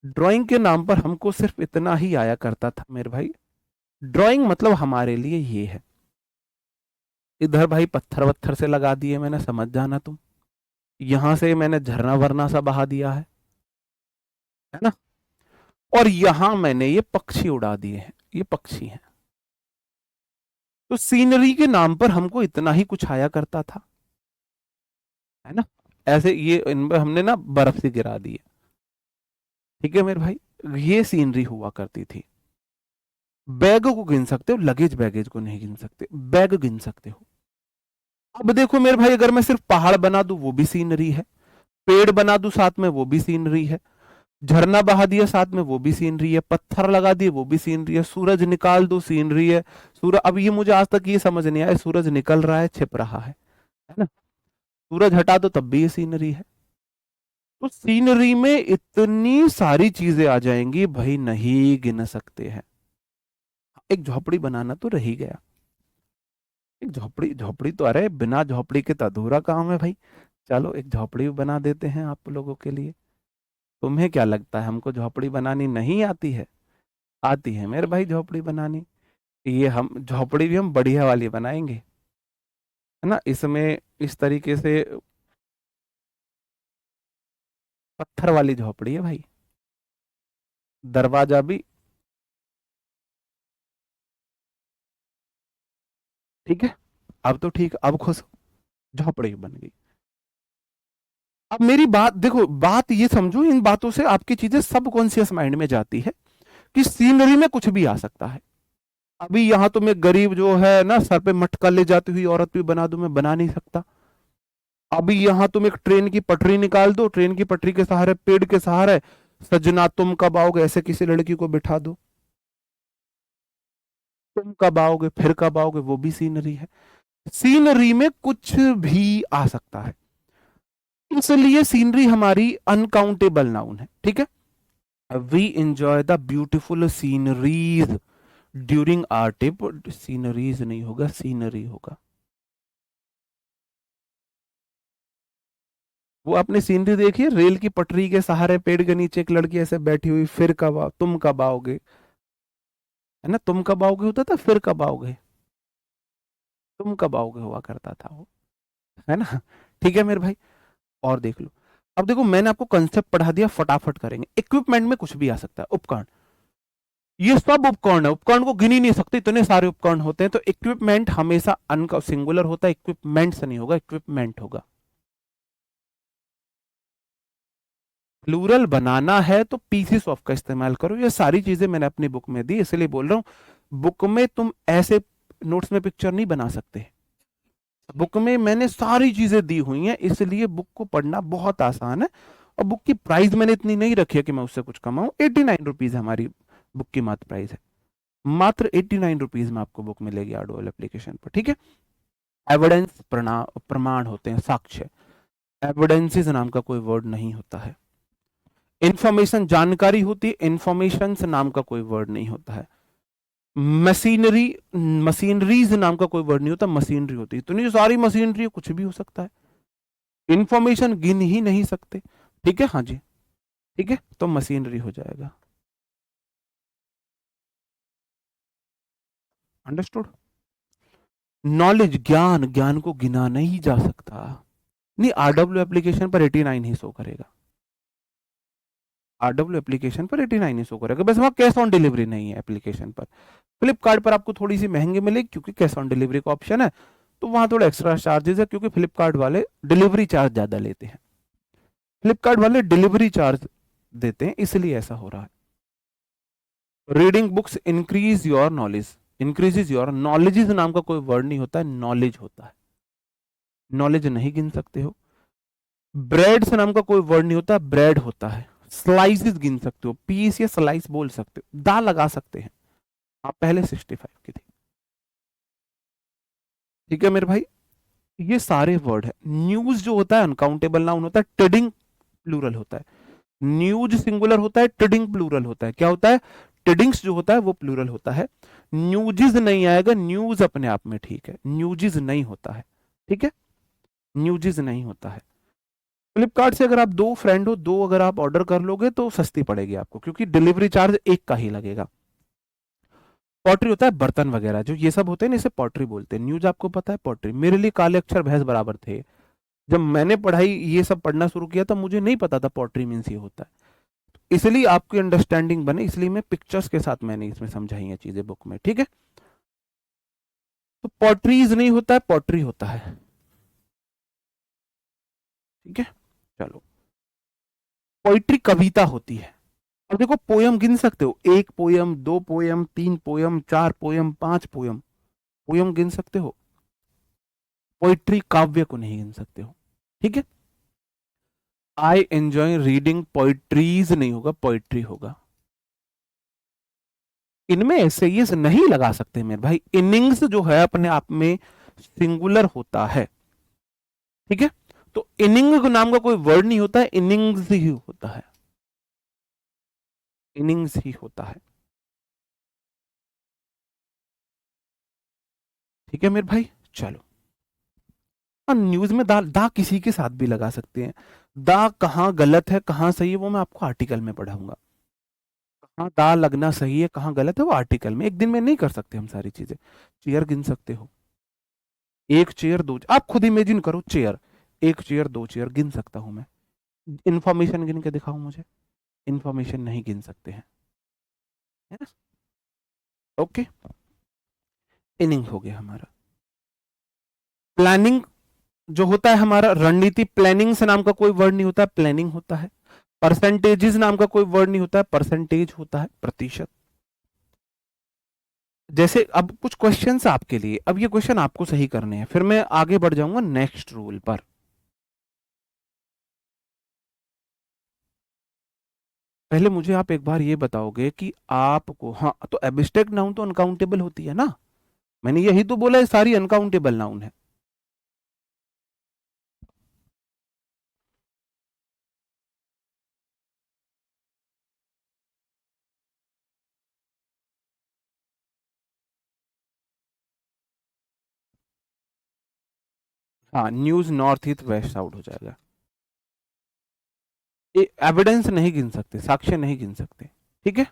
ड्राइंग के नाम पर हमको सिर्फ इतना ही आया करता था मेरे भाई, ड्राइंग मतलब हमारे लिए ये है, इधर भाई पत्थर वत्थर से लगा दिए मैंने, समझ जाना तुम, यहां से मैंने झरना वरना सा बहा दिया है ना, और यहां मैंने ये पक्षी उड़ा दिए हैं, ये पक्षी हैं। तो सीनरी के नाम पर हमको इतना ही कुछ आया करता था, है ना। ऐसे ये इन पर हमने ना बर्फ से गिरा दी है। ठीक है मेरे भाई, ये सीनरी हुआ करती थी। बैग को गिन सकते हो, लगेज बैगेज को नहीं गिन सकते, बैग गिन सकते हो। अब देखो मेरे भाई, अगर मैं सिर्फ पहाड़ बना दूं वो भी सीनरी है, पेड़ बना दूं साथ में वो भी सीनरी है, झरना बहा दिया साथ में वो भी सीनरी है, पत्थर लगा दिए वो भी सीनरी है, सूरज निकाल दो सीनरी है। सूरज, अब ये मुझे आज तक ये समझ नहीं आया, सूरज निकल रहा है छिप रहा है ना, सूरज हटा दो तब भी ये सीनरी है। तो सीनरी में इतनी सारी चीजें आ जाएंगी भाई, नहीं गिन सकते हैं। एक झोपड़ी बनाना तो रह ही गया, एक झोपड़ी, झोपड़ी तो अरे बिना झोपड़ी के तो अधूरा काम है भाई। चलो एक झोपड़ी भी बना देते हैं आप लोगों के लिए। तुम्हें क्या लगता है हमको झोपड़ी बनानी नहीं आती है? आती है मेरे भाई झोपड़ी बनानी। ये हम झोपड़ी भी हम बढ़िया वाली बनाएंगे, है ना। इसमें इस तरीके से पत्थर वाली झोपड़ी है भाई, दरवाजा भी। ठीक है, अब तो ठीक, अब खुश हो, झोपड़ी बन गई। अब मेरी बात देखो, बात ये समझो, इन बातों से आपकी चीजें सबकॉन्शियस माइंड में जाती है कि सीनरी में कुछ भी आ सकता है। अभी यहां तो मैं गरीब जो है ना, सर पे मटका ले जाती हुई औरत भी बना दूं, मैं बना नहीं सकता। अभी यहां तुम एक ट्रेन की पटरी निकाल दो, ट्रेन की पटरी के सहारे, पेड़ के सहारे, सजना तुम कब आओगे ऐसे किसी लड़की को बिठा दो, तुम कब आओगे, फिर कब आओगे, वो भी सीनरी है। सीनरी में कुछ भी आ सकता है, इसलिए सीनरी हमारी अनकाउंटेबल नाउन है। ठीक है, we enjoy the beautiful sceneries during our trip. Sceneries नहीं होगा, सीनरी होगा। वो आपने सीनरी देखी है, रेल की पटरी के सहारे पेड़ के नीचे एक लड़की ऐसे बैठी हुई, फिर कब तुम कब आओगे, है ना, तुम कब आओगे होता था, फिर कब आओगे, तुम कब आओगे हुआ करता था वो, है ना। ठीक है मेरे भाई, और देख लो। अब देखो मैंने आपको कंसेप्ट पढ़ा दिया, फटाफट करेंगे। इक्विपमेंट में कुछ भी आ सकता है, उपकरण, ये सब उपकरण है, उपकरण को गिन ही नहीं सकते, इतने सारे उपकरण होते हैं। तो इक्विपमेंट हमेशा अन का सिंगुलर होता है, इक्विपमेंट्स नहीं होगा, इक्विपमेंट होगा। प्लूरल बनाना है तो पीसीस ऑफ का इस्तेमाल करो। ये सारी चीजें मैंने अपनी बुक में दी, इसलिए बोल रहा हूं, बुक में तुम ऐसे नोट्स में पिक्चर नहीं बना सकते। बुक में मैंने सारी चीजें दी हुई हैं, इसलिए बुक को पढ़ना बहुत आसान है। और बुक की प्राइस मैंने इतनी नहीं रखी है कि मैं उससे कुछ कमाऊं। 89 रुपीज हमारी बुक की मात्र प्राइस है, मात्र 89 रुपीज में आपको बुक मिलेगी आर्डोल एप्लीकेशन पर। ठीक है, एविडेंस, प्रमाण होते हैं, साक्ष्य। एविडेंसेस नाम का कोई वर्ड नहीं होता है। इंफॉर्मेशन जानकारी होती है, इंफॉर्मेशन नाम का कोई वर्ड नहीं होता है। मशीनरी, मशीनरीज नाम का कोई वर्ड नहीं होता, मशीनरी होती है। इतनी सारी मशीनरी, कुछ भी हो सकता है। इंफॉर्मेशन गिन ही नहीं सकते। ठीक है, हाँ जी, ठीक है, तो मशीनरी हो जाएगा। अंडरस्टूड। नॉलेज, ज्ञान, ज्ञान को गिना नहीं जा सकता। नहीं, आरडब्ल्यू एप्लीकेशन पर 89 ही शो करेगा, आरडब्ल्यू एप्लीकेशन पर 89 ही शो करेगा। बस वहां कैश ऑन डिलीवरी नहीं है एप्लीकेशन पर। फ्लिपकार्ट पर आपको थोड़ी सी महंगी मिलेगी क्योंकि कैश ऑन डिलीवरी का ऑप्शन है, तो वहां थोड़ा एक्स्ट्रा चार्जेस है, क्योंकि फ्लिपकार्ट वाले डिलीवरी चार्ज ज्यादा लेते हैं। फ्लिपकार्ट वाले डिलीवरी चार्ज देते हैं, इसलिए ऐसा हो रहा है। Reading books increase your knowledge, increases your knowledge नाम का कोई वर्ड नहीं होता है, नॉलेज होता है। नॉलेज नहीं गिन सकते हो। ब्रेड्स नाम का कोई वर्ड नहीं होता, ब्रेड होता है। स्लाइसेस गिन सकते हो, पीस या स्लाइस बोल सकते हो, दा लगा सकते हैं आप, पहले 65 की थी। ठीक है मेरे भाई, ये सारे वर्ड है। न्यूज जो होता है अनकाउंटेबल नाउन होता है, ट्रेडिंग प्लूरल होता है। न्यूज सिंगुलर होता है, ट्रेडिंग प्लूरल होता है। क्या होता है? ट्रेडिंग्स जो होता है वो प्लूरल होता है। न्यूजिज नहीं आएगा, न्यूज अपने आप में ठीक है, न्यूजिज नहीं होता है। ठीक है, न्यूजिज नहीं होता है। फ्लिपकार्ट से अगर आप दो फ्रेंड हो, दो अगर आप ऑर्डर कर लोगे तो सस्ती पड़ेगी आपको, क्योंकि डिलीवरी चार्ज एक का ही लगेगा। पॉटरी होता है बर्तन वगैरह, जो ये सब होते हैं ना, इसे पॉटरी बोलते हैं। न्यूज आपको पता है, पॉटरी। मेरे लिए काले अक्षर भैंस बराबर थे। जब मैंने पढ़ाई ये सब पढ़ना शुरू किया था, मुझे नहीं पता था पॉटरी मीन्स ये होता है। इसलिए आपकी अंडरस्टैंडिंग बने, इसलिए मैं पिक्चर्स के साथ मैंने इसमें समझाई है चीजें बुक में। ठीक है, तो पोट्रीज नहीं होता है, पोट्री होता है। ठीक है, चलो। पोइट्री कविता होती है। अब देखो पोयम गिन सकते हो, एक पोयम, दो पोयम, तीन पोयम, चार पोयम, पांच पोयम, पोयम गिन सकते हो। पोइट्री काव्य को नहीं गिन सकते हो। ठीक है, आई एंजॉय रीडिंग पोइट्रीज नहीं होगा, पोइट्री होगा। इनमें ऐसे ये नहीं लगा सकते मेरे भाई, इनिंग्स जो है अपने आप में सिंगुलर होता है। ठीक है, तो इनिंग नाम का कोई वर्ड नहीं होता है, इनिंग्स ही होता है, इनिंग्स ही होता है। ठीक है मेरे भाई, चलो। न्यूज में दा दा किसी के साथ भी लगा सकते हैं। दा कहाँ गलत है कहाँ सही है वो मैं आपको आर्टिकल में पढ़ाऊंगा। कहाँ दा लगना सही है कहाँ गलत है वो आर्टिकल में, एक दिन में नहीं कर सकते हम सारी चीजें। चेयर गिन सकते हो, एक चेयर दो, आप खुद इमेजिन करो चेयर, एक चेयर दो चेयर गिन सकता हूं मैं। इंफॉर्मेशन गिन के दिखाओ मुझे, इंफॉर्मेशन नहीं गिन सकते हैं, है ना। ओके, इनिंग हो गया हमारा। प्लानिंग जो होता है हमारा, रणनीति, प्लानिंग से नाम का कोई वर्ड नहीं होता है, प्लानिंग होता है। परसेंटेजेस नाम का कोई वर्ड नहीं होता है, परसेंटेज होता है, प्रतिशत। जैसे अब कुछ क्वेश्चंस आपके लिए, अब ये क्वेश्चन आपको सही करने हैं, फिर मैं आगे बढ़ जाऊंगा नेक्स्ट रूल पर। पहले मुझे आप एक बार ये बताओगे कि आपको, हाँ तो एब्स्ट्रैक्ट नाउन तो अनकाउंटेबल होती है ना, मैंने यही तो बोला है सारी अनकाउंटेबल नाउन है। हाँ, news north east west south हो जाएगा। ये एविडेंस नहीं गिन सकते, साक्ष्य नहीं गिन सकते। ठीक है,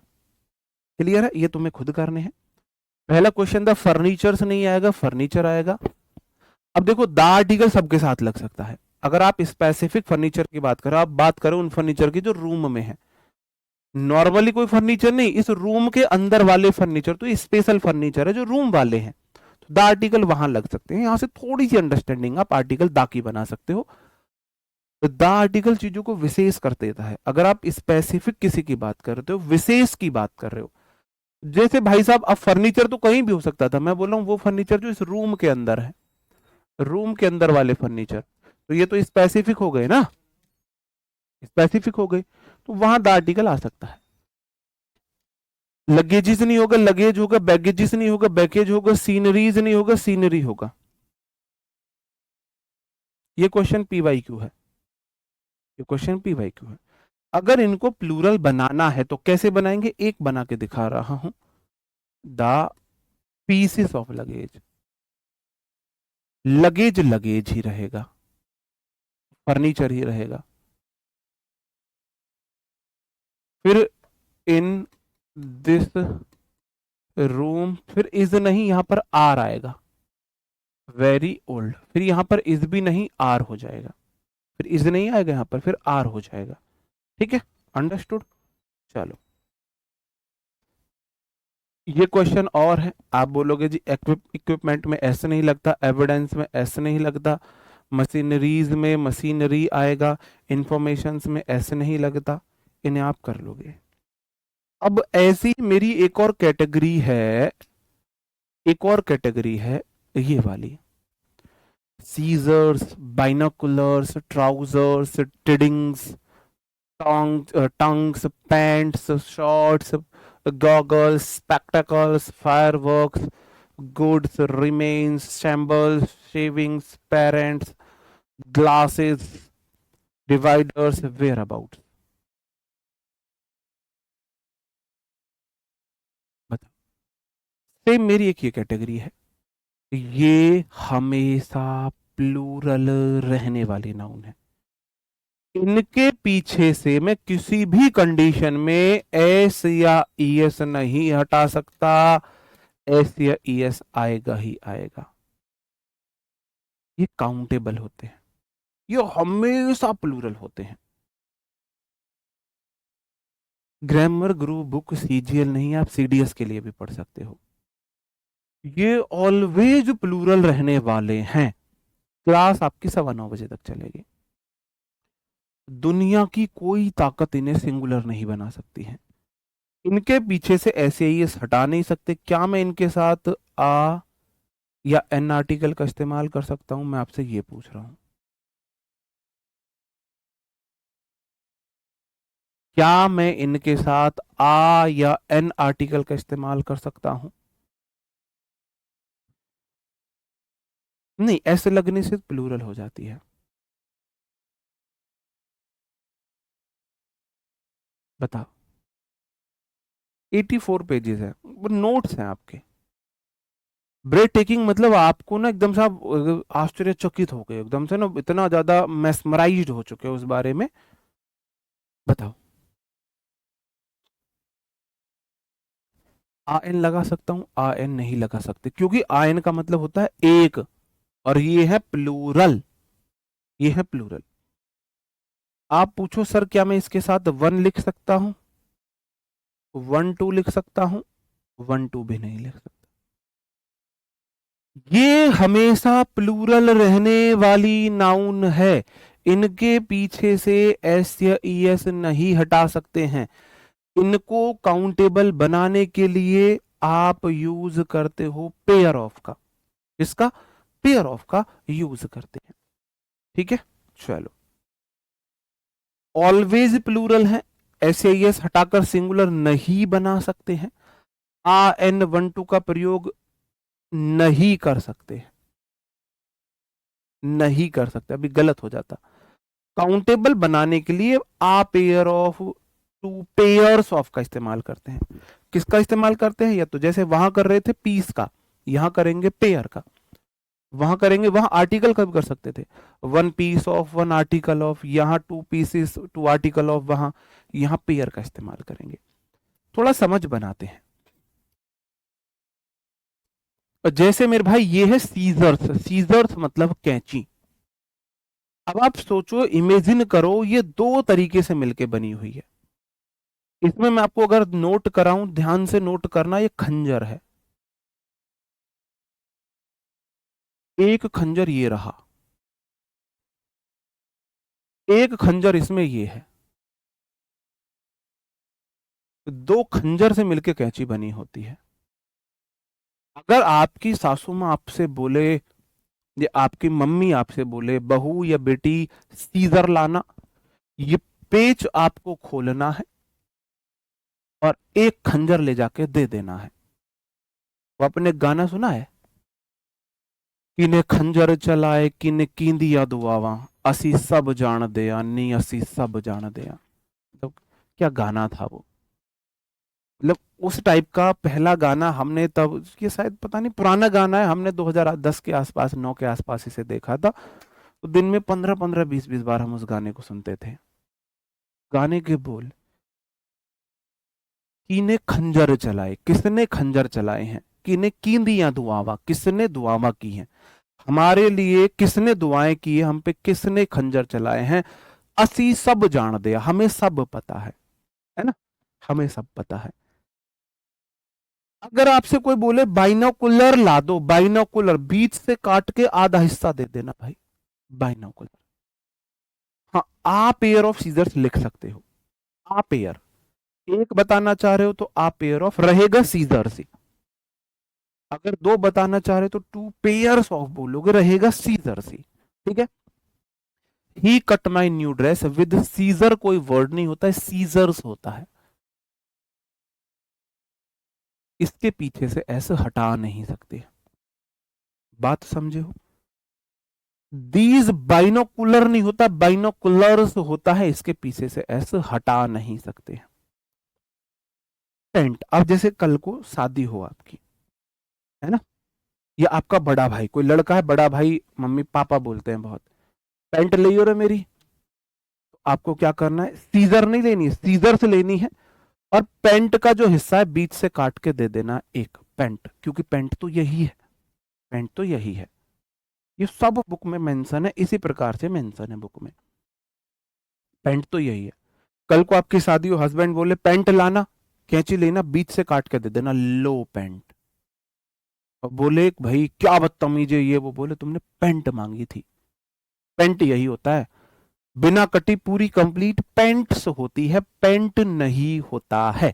क्लियर है, ये तुम्हें खुद करने हैं। पहला क्वेश्चन था फर्नीचर से नहीं आएगा, फर्नीचर आएगा। अब देखो द आर्टिकल सबके साथ लग सकता है, अगर आप स्पेसिफिक फर्नीचर की बात करो, आप बात करो उन फर्नीचर की जो रूम में है, नॉर्मली कोई फर्नीचर नहीं, इस रूम के अंदर वाले फर्नीचर, तो ये स्पेशल फर्नीचर है जो रूम वाले हैं, तो द आर्टिकल वहां लग सकते हैं। यहां से थोड़ी सी अंडरस्टैंडिंग आप आर्टिकल दा की बना सकते हो। तो द आर्टिकल चीजों को विशेष कर देता है, अगर आप स्पेसिफिक किसी की बात कर रहे हो, विशेष की बात कर रहे हो। जैसे भाई साहब, अब फर्नीचर तो कहीं भी हो सकता था, मैं बोल रहा हूँ वो फर्नीचर जो इस रूम के अंदर है, रूम के अंदर वाले फर्नीचर, तो ये तो स्पेसिफिक हो गए ना, स्पेसिफिक हो गए, तो वहां द आर्टिकल आ सकता है। लगेजेस नहीं होगा, लगेज होगा, बैगेजेस नहीं होगा, बैगेज होगा, सीनरीज नहीं होगा, सीनरी होगा। ये क्वेश्चन पीवाईक्यू है, ये क्वेश्चन पीवाईक्यू है। अगर इनको प्लूरल बनाना है तो कैसे बनाएंगे, एक बना के दिखा रहा हूं, the pieces of luggage, luggage luggage ही रहेगा, फर्नीचर ही रहेगा। फिर इन दिस रूम, फिर इज नहीं, यहां पर आर आएगा, वेरी ओल्ड, फिर यहां पर इज भी नहीं, आर हो जाएगा, फिर इज नहीं आएगा यहां पर, फिर आर हो जाएगा। ठीक है, अंडरस्टूड। चलो, ये क्वेश्चन और है, आप बोलोगे जी इक्विपमेंट में ऐसे नहीं लगता, एविडेंस में ऐसे नहीं लगता, मशीनरीज में मशीनरी आएगा, इंफॉर्मेशन में ऐसे नहीं लगता, इन्हें आप कर लोगे। अब ऐसी मेरी एक और कैटेगरी है, एक और कैटेगरी है ये वाली, scissors, binoculars, trousers, tidings, tongs, pants, shorts, goggles, spectacles, fireworks, goods, remains, shambles, shavings, parents, glasses, dividers, whereabouts. बताओ, सेम मेरी एक ये कैटेगरी है, ये हमेशा प्लूरल रहने वाली नाउन है। इनके पीछे से मैं किसी भी कंडीशन में एस या ईएस नहीं हटा सकता, एस या ईएस आएगा ही आएगा। ये काउंटेबल होते हैं, ये हमेशा प्लूरल होते हैं। ग्रामर गुरु बुक सीजीएल नहीं, आप सीडीएस के लिए भी पढ़ सकते हो। ये ऑलवेज प्लूरल रहने वाले हैं। क्लास आपकी 9:15 बजे तक चलेगी। दुनिया की कोई ताकत इन्हें सिंगुलर नहीं बना सकती है। इनके पीछे से ऐसे ही हटा नहीं सकते। क्या मैं इनके साथ आ या एन आर्टिकल का इस्तेमाल कर सकता हूं? मैं आपसे ये पूछ रहा हूं। क्या मैं इनके साथ आ या एन आर्टिकल का इस्तेमाल कर सकता हूं? नहीं, ऐसे लगने से प्लूरल हो जाती है। बताओ। 84 पेजेस है, वो नोट्स हैं आपके। ब्रेक टेकिंग मतलब आपको ना एकदम से आप आश्चर्यचकित हो गए, एकदम से ना इतना ज्यादा मेस्मराइज्ड हो चुके हो उस बारे में। बताओ। आ एन लगा सकता हूं? आ एन नहीं लगा सकते, क्योंकि आ एन का मतलब होता है एक, और ये है प्लूरल। ये है प्लूरल। आप पूछो सर क्या मैं इसके साथ वन लिख सकता हूं? वन टू लिख सकता हूं? वन टू भी नहीं लिख सकता। ये हमेशा प्लूरल रहने वाली नाउन है। इनके पीछे से एस या ई एस नहीं हटा सकते हैं। इनको काउंटेबल बनाने के लिए आप यूज करते हो पेयर ऑफ का। इसका पेयर ऑफ का यूज करते हैं। ठीक है, चलो। ऑलवेज प्लूरल है, एस या ई एस हटाकर सिंगुलर नहीं बना सकते हैं। आ एन वन टू का प्रयोग नहीं कर सकते। नहीं कर सकते, अभी गलत हो जाता। काउंटेबल बनाने के लिए a pair of, two pairs of का इस्तेमाल करते हैं। किसका इस्तेमाल करते हैं? या तो जैसे वहां कर रहे थे पीस का, यहां करेंगे पेयर का। वहां करेंगे, वहां आर्टिकल का भी कर सकते थे, one piece of, one article of. यहां two pieces, two article of. वहां, यहां पेयर का इस्तेमाल करेंगे। थोड़ा समझ बनाते हैं। जैसे मेरे भाई ये है सीजर्स। सीजर्स मतलब कैंची। अब आप सोचो, इमेजिन करो, ये दो तरीके से मिलके बनी हुई है। इसमें मैं आपको अगर नोट कराऊं, ध्यान से नोट करना, ये खंजर है। एक खंजर ये रहा, एक खंजर इसमें ये है। दो खंजर से मिलके कैंची बनी होती है। अगर आपकी सासू माँ आपसे बोले, या आपकी मम्मी आपसे बोले, बहू या बेटी सीजर लाना, ये पेच आपको खोलना है और एक खंजर ले जाके दे देना है। वो आपने गाना सुना है, किने खंजर चलाए किने कींदिया दुआवा, असी सब जान दिया नी, असी सब जान दिया। तो क्या गाना था वो। मतलब उस टाइप का पहला गाना हमने तब, ये शायद पता नहीं पुराना गाना है, हमने 2010 के आसपास, 9 के आसपास इसे देखा था। तो दिन में 15-15, 20-20 बार हम उस गाने को सुनते थे। गाने के बोल, कीने खंजर चलाए, किसने खंजर चलाए हैं? कीने कींदियां दुआवा, किसने दुआवा की हैं हमारे लिए? किसने दुआएं की है हम पे? किसने खंजर चलाए हैं? असी सब जान दिया, हमें सब पता है ना? हमें सब पता है। अगर आपसे कोई बोले बाइनोकुलर ला दो, बाइनोकुलर बीच से काट के आधा हिस्सा दे देना भाई, बाइनोकुलर। हाँ, आ पेयर ऑफ सीजर्स लिख सकते हो। आ पेयर, एक बताना चाह रहे हो तो आ पेयर ऑफ रहेगा सीजर्स ही। अगर दो बताना चाह रहे हो तो टू पेयर्स ऑफ बोलोगे, रहेगा सीजर्स ही। ठीक है। He cut my new dress, with scissor कोई वर्ड नहीं होता है, सीजर्स होता है। इसके पीछे से ऐसे हटा नहीं सकते। बात समझे हो? दीज बाइनोकुलर नहीं होता, बाइनोकुलर्स होता है। इसके पीछे से ऐसे हटा नहीं सकते। टेंट, अब जैसे कल को शादी हो आपकी, है ना? या आपका बड़ा भाई, कोई लड़का है, बड़ा भाई मम्मी पापा बोलते हैं बहुत, पेंट ले रे मेरी। तो आपको क्या करना है? सीजर नहीं लेनी है, सीजर से लेनी है, और पेंट का जो हिस्सा है बीच से काट के दे देना एक पेंट, क्योंकि पेंट तो यही है। पेंट तो यही है। ये सब बुक में मेंशन है, इसी प्रकार से मेंशन है बुक में। पेंट तो यही है। कल को आपकी शादी हो, हस्बैंड बोले पेंट लाना, कैंची लेना, बीच से काट के दे देना, लो पेंट। और बोले भाई क्या बदतमीज है ये वो, बोले तुमने पेंट मांगी थी। पेंट यही होता है, बिना कटी पूरी कंप्लीट पेंट्स होती है, पेंट नहीं होता है।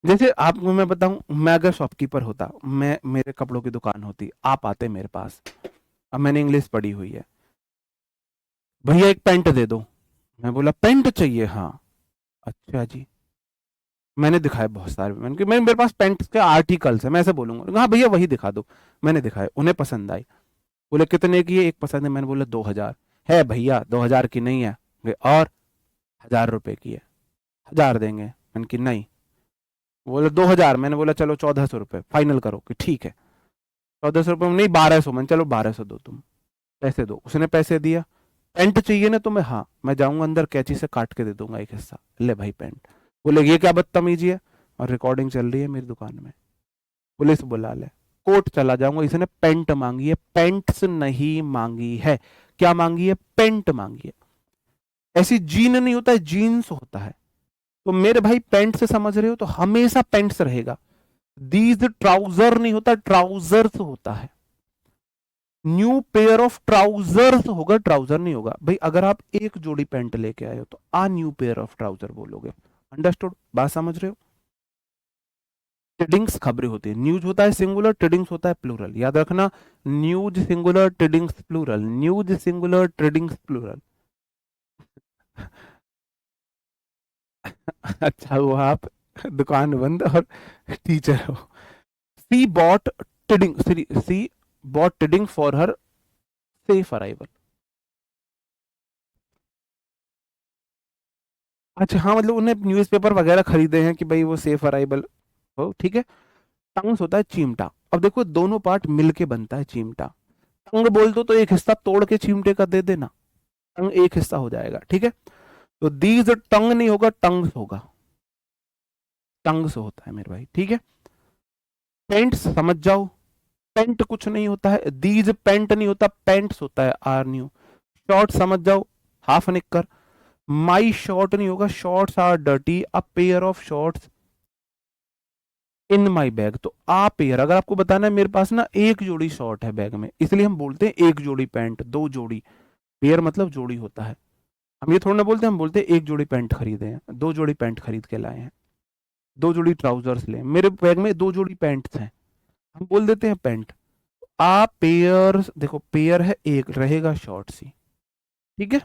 जैसे आपको मैं बताऊं, मैं अगर शॉपकीपर होता, मैं मेरे कपड़ों की दुकान होती, आप आते मेरे पास, अब मैंने इंग्लिश पढ़ी हुई है, भैया एक पेंट दे दो। मैं बोला पेंट चाहिए, हाँ अच्छा जी। मैंने दिखाए बहुत सारे, मैंने कि मेरे पास पेंट के आर्टिकल्स है, मैं ऐसे बोलूंगा हाँ भैया वही दिखा दो। मैंने दिखाए, उन्हें पसंद आई, बोले कितने की है, एक पसंद है, मैंने बोला 2000 है भैया, 2000 की नहीं है। और 1000 रुपए की है, 1000 देंगे, मैंने कि नहीं। बोले 2000, मैंने बोला चलो 1400 रुपये फाइनल करो, कि ठीक है। 1400 रुपये में नहीं, 1200, मैंने चलो 1200 दो तुम, पैसे दो। उसने पैसे दिया। पेंट चाहिए ना तुम्हें, हाँ मैं जाऊंगा अंदर कैंची से काट के दे दूंगा एक हिस्सा, ले भाई पेंट। बोले ये क्या बदतमीजी है, और रिकॉर्डिंग चल रही है मेरी दुकान में, पुलिस बुला ले, कोर्ट चला जाऊंगा, इसने पेंट मांगी है, पेंट्स नहीं मांगी है। क्या मांगी है, पेंट मांगी है। ऐसी जीन नहीं होता है, जीन्स होता है। तो मेरे भाई पेंट से समझ रहे हो, तो हमेशा पेंट्स रहेगा। दीज ट्राउजर नहीं होता, ट्राउजर्स होता है। न्यू पेयर ऑफ ट्राउजर्स होगा, ट्राउजर नहीं होगा भाई। अगर आप एक जोड़ी पैंट लेके आए हो तो आ न्यू पेयर ऑफ ट्राउजर बोलोगे। अंडरस्टूड, बात समझ रहे हो। टिडिंग्स खबरें होती है, न्यूज होता है सिंगुलर, टिडिंग्स होता है प्लूरल, याद रखना। News singular, tidings plural, news singular, tidings plural. अच्छा हुआ आप दुकान बंद और टीचर हो। She bought tiding, she bought tiding for her safe arrival. अच्छा हाँ, मतलब उन्हें न्यूज़पेपर वगैरह खरीदे हैं कि भाई वो सेफ अराइवल हो, ठीक है। टंग्स होता है चिमटा। अब देखो दोनों पार्ट मिलके बनता है चिमटा। टंग बोल दो तो एक हिस्सा तोड़ के चिमटे का दे देना, टंग एक हिस्सा हो जाएगा, ठीक है। तो दीज टंग नहीं होगा, टंग्स होगा, टंग्स होता है मेरे भाई, ठीक है। पेंट्स समझ जाओ, पेंट कुछ नहीं होता है, दीज पेंट नहीं होता, पेंट्स होता है, आर न्यू। शॉर्ट समझ जाओ, हाफ निक्कर। माई शॉर्ट नहीं होगा, shorts are dirty, a pair of shorts in my bag. तो आ पेयर, अगर आपको बताना है मेरे पास ना एक जोड़ी शॉर्ट है बैग में, इसलिए हम बोलते हैं एक जोड़ी पैंट, दो जोड़ी। पेयर मतलब जोड़ी होता है। हम ये थोड़ा ना बोलते, हम बोलते हैं एक जोड़ी पैंट खरीदे हैं, दो जोड़ी पैंट खरीद के लाए हैं, दो जोड़ी ट्राउजर्स ले, मेरे बैग में दो जोड़ी पैंट्स हैं, हम बोल देते हैं पैंट। आ पेयर, देखो पेयर है एक, रहेगा शॉर्ट सी, ठीक है।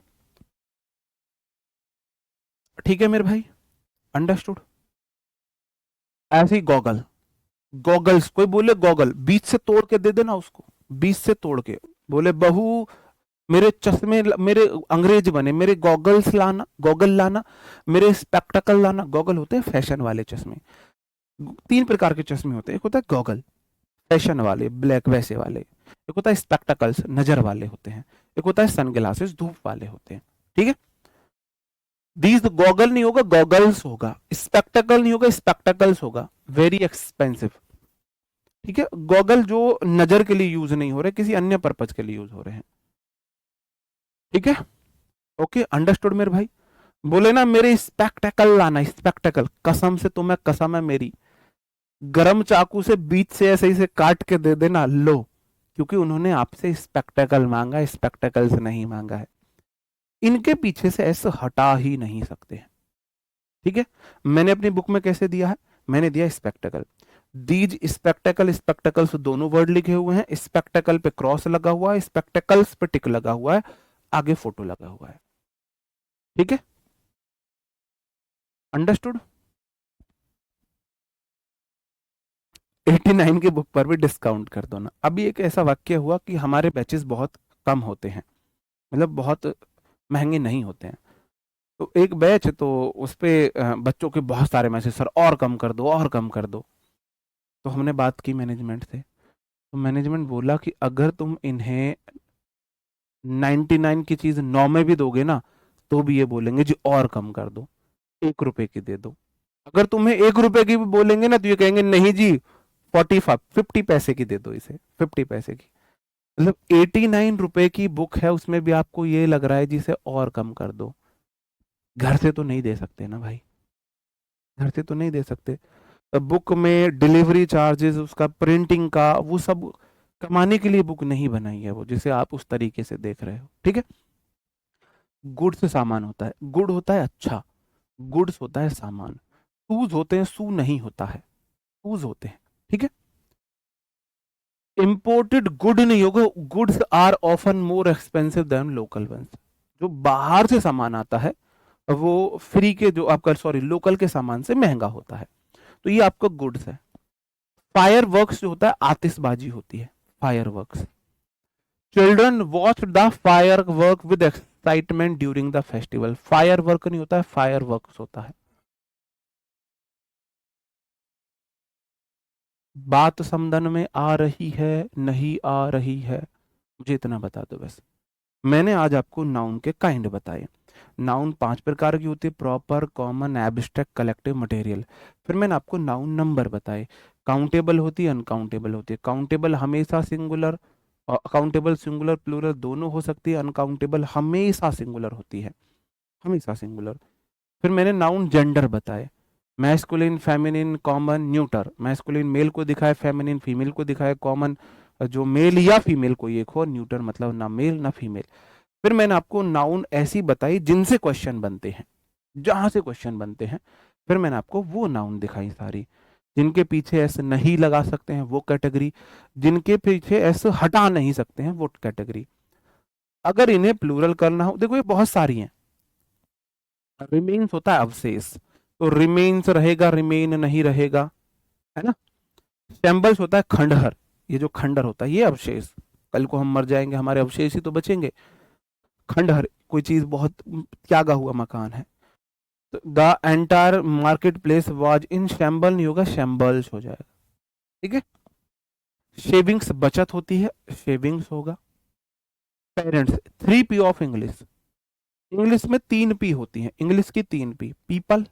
ठीक है मेरे भाई, अंडरस्टूड। ऐसे ही गॉगल, गॉगल्स, कोई बोले गॉगल, बीच से तोड़ के दे देना उसको, बीच से तोड़ के। बोले बहू मेरे चश्मे, मेरे अंग्रेज बने, मेरे गॉगल्स लाना, गॉगल लाना, मेरे स्पेक्टेकल लाना। गॉगल होते हैं फैशन वाले चश्मे। तीन प्रकार के चश्मे होते हैं, एक होता है गॉगल फैशन वाले ब्लैक वैसे वाले, एक होता है स्पेक्टेकल्स नजर वाले होते हैं, एक होता है सनग्लासेस धूप वाले होते हैं, ठीक है। दीज गॉगल नहीं होगा, गॉगल्स होगा। स्पेक्टेकल नहीं होगा, स्पेक्टेकल्स होगा, वेरी एक्सपेंसिव, ठीक है। गॉगल जो नजर के लिए यूज नहीं हो रहे, किसी अन्य पर्पज के लिए यूज हो रहे हैं, ठीक है। ओके अंडरस्टूड मेरे भाई। बोले ना मेरे स्पेक्टेकल लाना, स्पेक्टेकल, कसम से तुम्हें कसम है मेरी, गरम चाकू से बीच से ऐसे ही से काट के दे देना, लो। क्योंकि उन्होंने आपसे स्पेक्टेकल मांगा, स्पेक्टेकल्स नहीं मांगा है। इनके पीछे से ऐसे हटा ही नहीं सकते, ठीक है। मैंने अपनी बुक में कैसे दिया है, मैंने दिया स्पेक्टेकल। दीज स्पेक्टेकल, स्पेक्टेकल्स दोनों वर्ड लिखे हुए हैं, स्पेक्टेकल पे क्रॉस लगा हुआ है, स्पेक्टेकल्स पे टिक लगा हुआ है, आगे फोटो लगा हुआ है, ठीक है। अंडरस्टूड। 89 की बुक पर भी डिस्काउंट कर दो ना। अभी एक ऐसा वाक्य हुआ कि हमारे बैचेस बहुत कम होते हैं, मतलब बहुत महंगे नहीं होते हैं। तो एक बैच, तो उस पे बच्चों के बहुत सारे मैसेज, सर और कम कर दो और कम कर दो। तो हमने बात की मैनेजमेंट से, तो मैनेजमेंट बोला कि अगर तुम इन्हें 99 की चीज 9 में भी दोगे ना, तो भी ये बोलेंगे जी और कम कर दो, 1 रुपए की दे दो। अगर तुम्हें 1 रुपए की भी बोलेंगे ना, तो ये कहेंगे नहीं जी 45 50 पैसे की दे दो इसे, 50 पैसे की। मतलब 89 रुपए की बुक है, उसमें भी आपको ये लग रहा है जिसे और कम कर दो। घर से तो नहीं दे सकते ना भाई, घर से तो नहीं दे सकते। बुक में डिलीवरी चार्जेस, उसका प्रिंटिंग का, वो सब कमाने के लिए बुक नहीं बनाई है वो, जिसे आप उस तरीके से देख रहे हो। ठीक है, गुड से सामान होता है, गुड होता है अच्छा, गुड्स होता है सामान, शूज होते हैं, शू नहीं होता है, शूज होते हैं। ठीक है, इंपोर्टेड गुड नहीं होगा, goods are often more expensive than local ones. जो बाहर से सामान आता है वो फ्री के, जो आपका सॉरी लोकल के सामान से महंगा होता है। तो ये आपका गुड्स है। फायर वर्क्स जो होता है, आतिशबाजी होती है, fire works. Children watch the fire work with excitement during the festival. Fire work नहीं होता है, फायर वर्क्स होता है। बात समझ में आ रही है, नहीं आ रही है, मुझे इतना बता दो बस। मैंने आज आपको नाउन के काइंड बताए। नाउन 5 प्रकार की होती है, proper, common, abstract, collective, material. फिर मैंने आपको नाउन नंबर बताए। काउंटेबल होती है, अनकाउंटेबल होती है। काउंटेबल हमेशा सिंगुलर, अकाउंटेबल सिंगुलर प्लूरल दोनों हो सकती है। अनकाउंटेबल हमेशा सिंगुलर होती है, हमेशा सिंगुलर। फिर मैंने नाउन जेंडर बताए, masculine, feminine, common, neuter. Masculine male को दिखाए, फेमिनिन फीमेल को दिखाए, कॉमन जो मेल या फीमेल कोई एक हो, न्यूटर मतलब ना मेल ना फीमेल। फिर मैंने आपको नाउन ऐसी बताई जिनसे क्वेश्चन बनते हैं, जहां से क्वेश्चन बनते हैं। फिर मैंने आपको वो नाउन दिखाई सारी, जिनके पीछे एस नहीं लगा सकते हैं वो कैटेगरी, जिनके पीछे एस हटा नहीं सकते हैं वो कैटेगरी। अगर इन्हें प्लूरल करना हो, देखो ये बहुत सारी हैं। रिमेन्स होता है अवशेष, तो रिमेन्स रहेगा, रिमेन नहीं रहेगा, है ना। शैम्बल्स होता है खंडहर, ये जो खंडहर होता है ये अवशेष, कल को हम मर जाएंगे हमारे अवशेष ही तो बचेंगे। खंडहर कोई चीज बहुत त्यागा हुआ मकान है। तो the entire market place was in shamble नहीं होगा, शैम्बल्स हो जाएगा। ठीक है, शेविंग्स बचत होती है, शेविंग्स होगा। Parents, 3 P of English. English में 3 P होती है, इंग्लिश की 3 P, पीपल,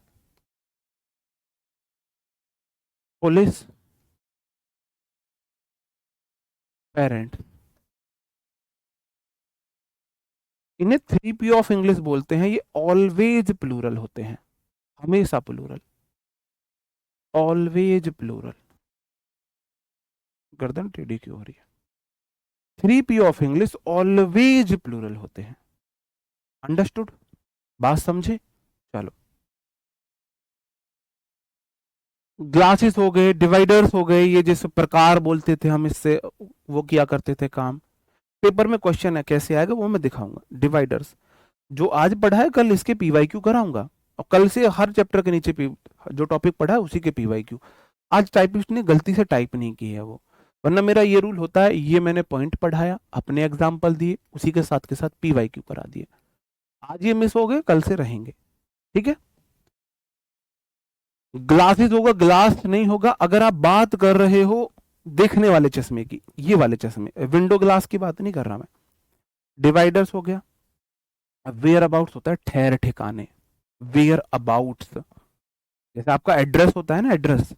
पुलिस, पेरेंट। इन्हें 3 P ऑफ इंग्लिश बोलते हैं। ये ऑलवेज प्लूरल होते हैं, हमेशा प्लूरल, ऑलवेज प्लूरल। गर्दन टेढ़ी क्यों हो रही है? 3 P of English always plural होते हैं। अंडरस्टूड, बात समझे? चलो, ग्लासेस हो गए, डिवाइडर्स हो गए, ये जिस प्रकार बोलते थे हम, इससे वो किया करते थे काम। पेपर में क्वेश्चन है, कैसे आएगा वो मैं दिखाऊंगा। डिवाइडर्स जो आज पढ़ा है कल इसके PYQ कराऊंगा, और कल से हर चैप्टर के नीचे जो टॉपिक पढ़ा है उसी के PYQ। आज टाइपिस्ट ने गलती से टाइप नहीं की है वो, वरना मेरा ये रूल होता है, ये मैंने पॉइंट पढ़ाया, अपने एग्जाम्पल दिए, उसी के साथ PYQ करा दिए। आज ये मिस हो गए, कल से रहेंगे। ठीक है, ग्लासेस होगा, ग्लास नहीं होगा। अगर आप बात कर रहे हो देखने वाले चश्मे की, ये वाले चश्मे, विंडो ग्लास की बात नहीं कर रहा मैं। डिवाइडर्स हो गया। वेयर अबाउट्स होता है ठहर ठिकाने, वेयर अबाउट्स। जैसे आपका एड्रेस होता है ना, एड्रेस,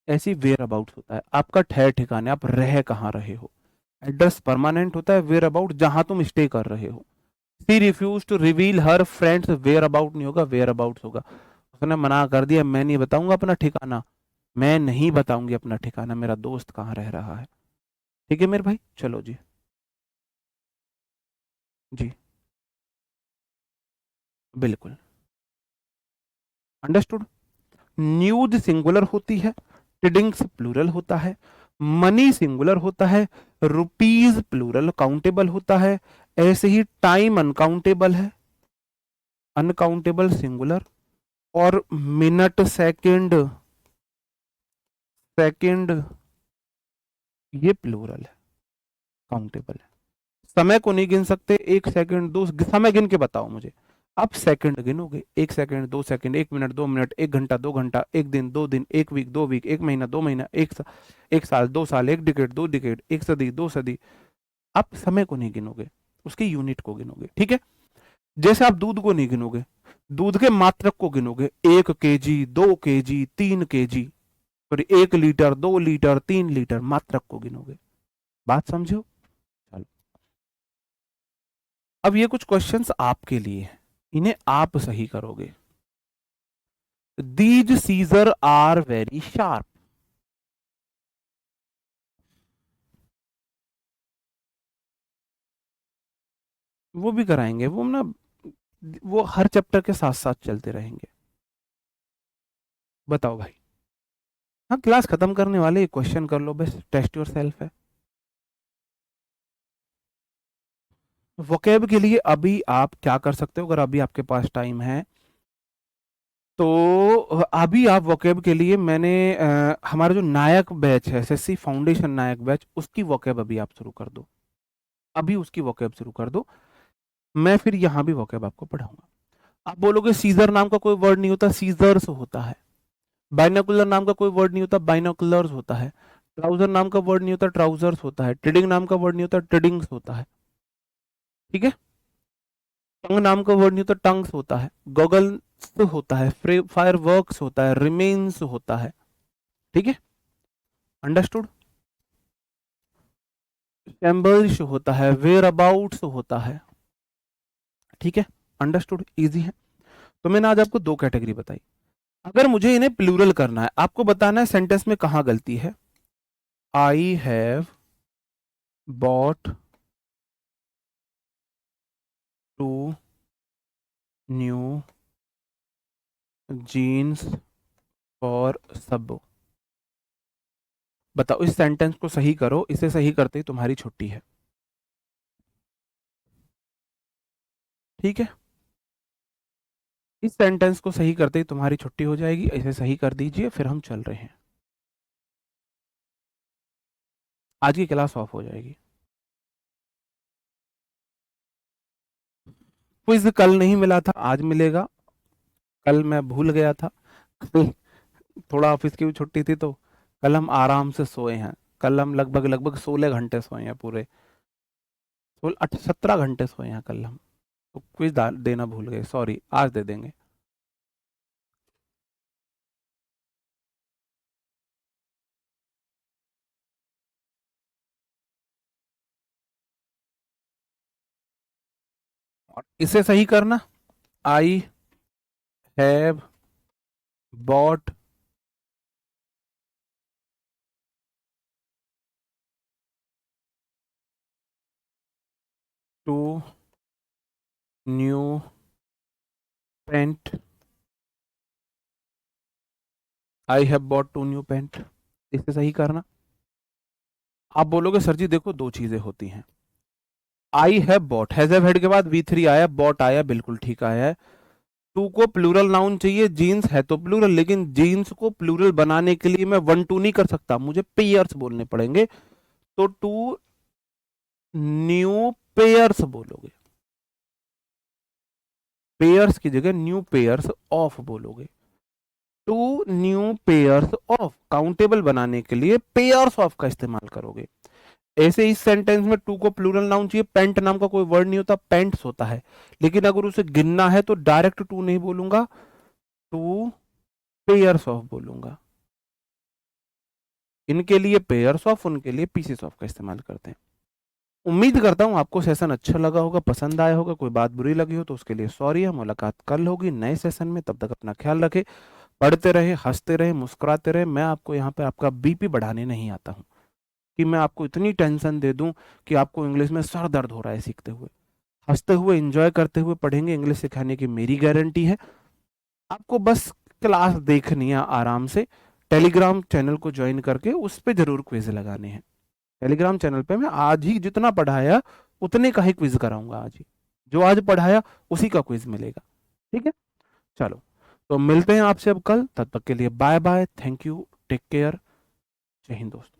ऐसी वेयर अबाउट्स होता है आपका ठहर ठिकाने, आप रह कहाँ रहे हो। एड्रेस परमानेंट होता है, वेयर अबाउट जहां तुम स्टे कर रहे हो। She refuse to reveal her friends, where about नहीं होगा, वेयर अबाउट्स होगा। उसने मना कर दिया, मैं नहीं बताऊंगा अपना ठिकाना, मैं नहीं बताऊंगी अपना ठिकाना, मेरा दोस्त कहाँ रह रहा है। ठीक है मेरे भाई, चलो जी। जी बिल्कुल, अंडरस्टूड। न्यूज सिंगुलर होती है, टिडिंग्स प्लूरल होता है, मनी सिंगुलर होता है, रुपीज प्लूरल काउंटेबल होता है। ऐसे ही टाइम अनकाउंटेबल है, अनकाउंटेबल सिंगुलर। और मिनट, सेकंड, सेकंड ये प्लूरल है, काउंटेबल है। समय को नहीं गिन सकते, 1 सेकंड, 2, समय गिन के बताओ मुझे। आप सेकंड गिनोगे, 1 सेकंड, 2 सेकंड, 1 मिनट, 2 मिनट, 1 घंटा, 2 घंटा, 1 दिन, 2 दिन, 1 वीक, 2 वीक, 1 महीना, 2 महीना, 1 साल, 2 साल, 1 डिकेड, 2 डिकेड, 1 सदी, 2 सदी। आप समय को नहीं गिनोगे, उसके यूनिट को गिनोगे। ठीक है, जैसे आप दूध को नहीं गिनोगे, दूध के मात्रक को गिनोगे, 1 kg, 2 kg, 3 kg, sorry 1 litre, 2 litre, 3 litre, मात्रक को गिनोगे। बात समझो? चलो, अब ये कुछ क्वेश्चंस आपके लिए हैं, इन्हें आप सही करोगे। These scissor are very sharp. वो भी कराएंगे, वो ना, वो हर चैप्टर के साथ साथ चलते रहेंगे। बताओ भाई। हाँ, क्लास खत्म करने वाले, क्वेश्चन कर लो बस, टेस्ट योर सेल्फ है। वोकेब के लिए अभी आप क्या कर सकते हो, अगर अभी आपके पास टाइम है तो अभी आप वोकेब के लिए, मैंने हमारा जो नायक बैच है, एसएससी फाउंडेशन नायक बैच, उसकी वोकेब अभी आप शुरू कर दो। अभी उसकी वोकेब शुरू कर दो, मैं फिर यहाँ भी वोकेब आपको पढ़ाऊंगा। आप बोलोगे सीजर नाम का कोई वर्ड नहीं होता, सीजर्स होता है। बाइनोकुलर नाम का कोई वर्ड नहीं होता, बाइनोकुलर्स होता है। ट्राउजर नाम का वर्ड नहीं होता, ट्राउजर्स होता है। ट्रेडिंग नाम का वर्ड नहीं होता, ट्रेडिंग्स होता है। ठीक है। टंग नाम का वर्ड नहीं होता, टंग्स होता है। गॉगल्स होता है, फायर वर्क्स होता है, रिमेन्स होता है। ठीक है, अंडरस्टूड। चैम्बर्स होता है, वेयर अबाउट्स होता है। ठीक है, अंडरस्टूड, इजी है। तो मैंने आज आपको दो कैटेगरी बताई। अगर मुझे इन्हें प्लूरल करना है, आपको बताना है सेंटेंस में कहां गलती है। I have bought two new jeans for सबो। बताओ, इस सेंटेंस को सही करो, इसे सही करते ही तुम्हारी छुट्टी है। ठीक है, इस सेंटेंस को सही करते ही तुम्हारी छुट्टी हो जाएगी। इसे सही कर दीजिए, फिर हम चल रहे हैं। आज की क्लास ऑफ हो जाएगी। क्विज कल नहीं मिला था, आज मिलेगा। कल मैं भूल गया था, कल थोड़ा ऑफिस की भी छुट्टी थी, तो कल हम आराम से सोए हैं। कल हम लगभग लगभग 16 घंटे सोए हैं, पूरे 17 घंटे सोए हैं कल हम। तो क्विज देना भूल गए, सॉरी, आज दे देंगे। और इसे सही करना, I have bought two new pant. I have bought two new pant, इसे सही करना। आप बोलोगे सर जी देखो, दो चीजें होती हैं। आई have bot, has have head के बाद V3 आया, बॉट आया, बिल्कुल ठीक आया है। टू को प्लूरल नाउन चाहिए, जीन्स है तो प्लूरल, लेकिन जीन्स को प्लूरल बनाने के लिए मैं वन टू नहीं कर सकता, मुझे पेयर्स बोलने पड़ेंगे। तो टू न्यू पेयर्स बोलोगे, पेयर्स की जगह न्यू पेयर्स ऑफ बोलोगे। Two new pairs of, countable बनाने के लिए पेयर्स ऑफ का इस्तेमाल करोगे। ऐसे इस सेंटेंस में टू को प्लूरल नाउन चाहिए, पेंट नाम का कोई वर्ड नहीं होता, पेंट्स होता है। लेकिन अगर उसे गिनना है तो डायरेक्ट टू नहीं बोलूंगा, टू पेयर्स ऑफ बोलूंगा। इनके लिए पेयर्स ऑफ, उनके लिए पीसेस ऑफ का इस्तेमाल करते हैं। उम्मीद करता हूं आपको सेशन अच्छा लगा होगा, पसंद आया होगा। कोई बात बुरी लगी हो तो उसके लिए सॉरी है। मुलाकात कल होगी नए सेशन में, तब तक अपना ख्याल रखें। पढ़ते रहे, हंसते रहे, मुस्कुराते रहे। मैं आपको यहाँ पे आपका बीपी बढ़ाने नहीं आता हूँ कि मैं आपको इतनी टेंशन दे दूं कि आपको इंग्लिश में सर दर्द हो रहा है सीखते हुए। हंसते हुए, एंजॉय करते हुए पढ़ेंगे, इंग्लिश सिखाने की मेरी गारंटी है। आपको बस क्लास देखनी है आराम से। टेलीग्राम चैनल को ज्वाइन करके उस पर जरूर क्विज लगाने हैं। टेलीग्राम चैनल पे मैं आज ही जितना पढ़ाया उतने का ही क्विज कराऊंगा। आज ही जो आज पढ़ाया उसी का क्विज मिलेगा। ठीक है, चलो, तो मिलते हैं आपसे अब कल। तब तक के लिए bye bye, thank you, take care, जय हिंद दोस्तों।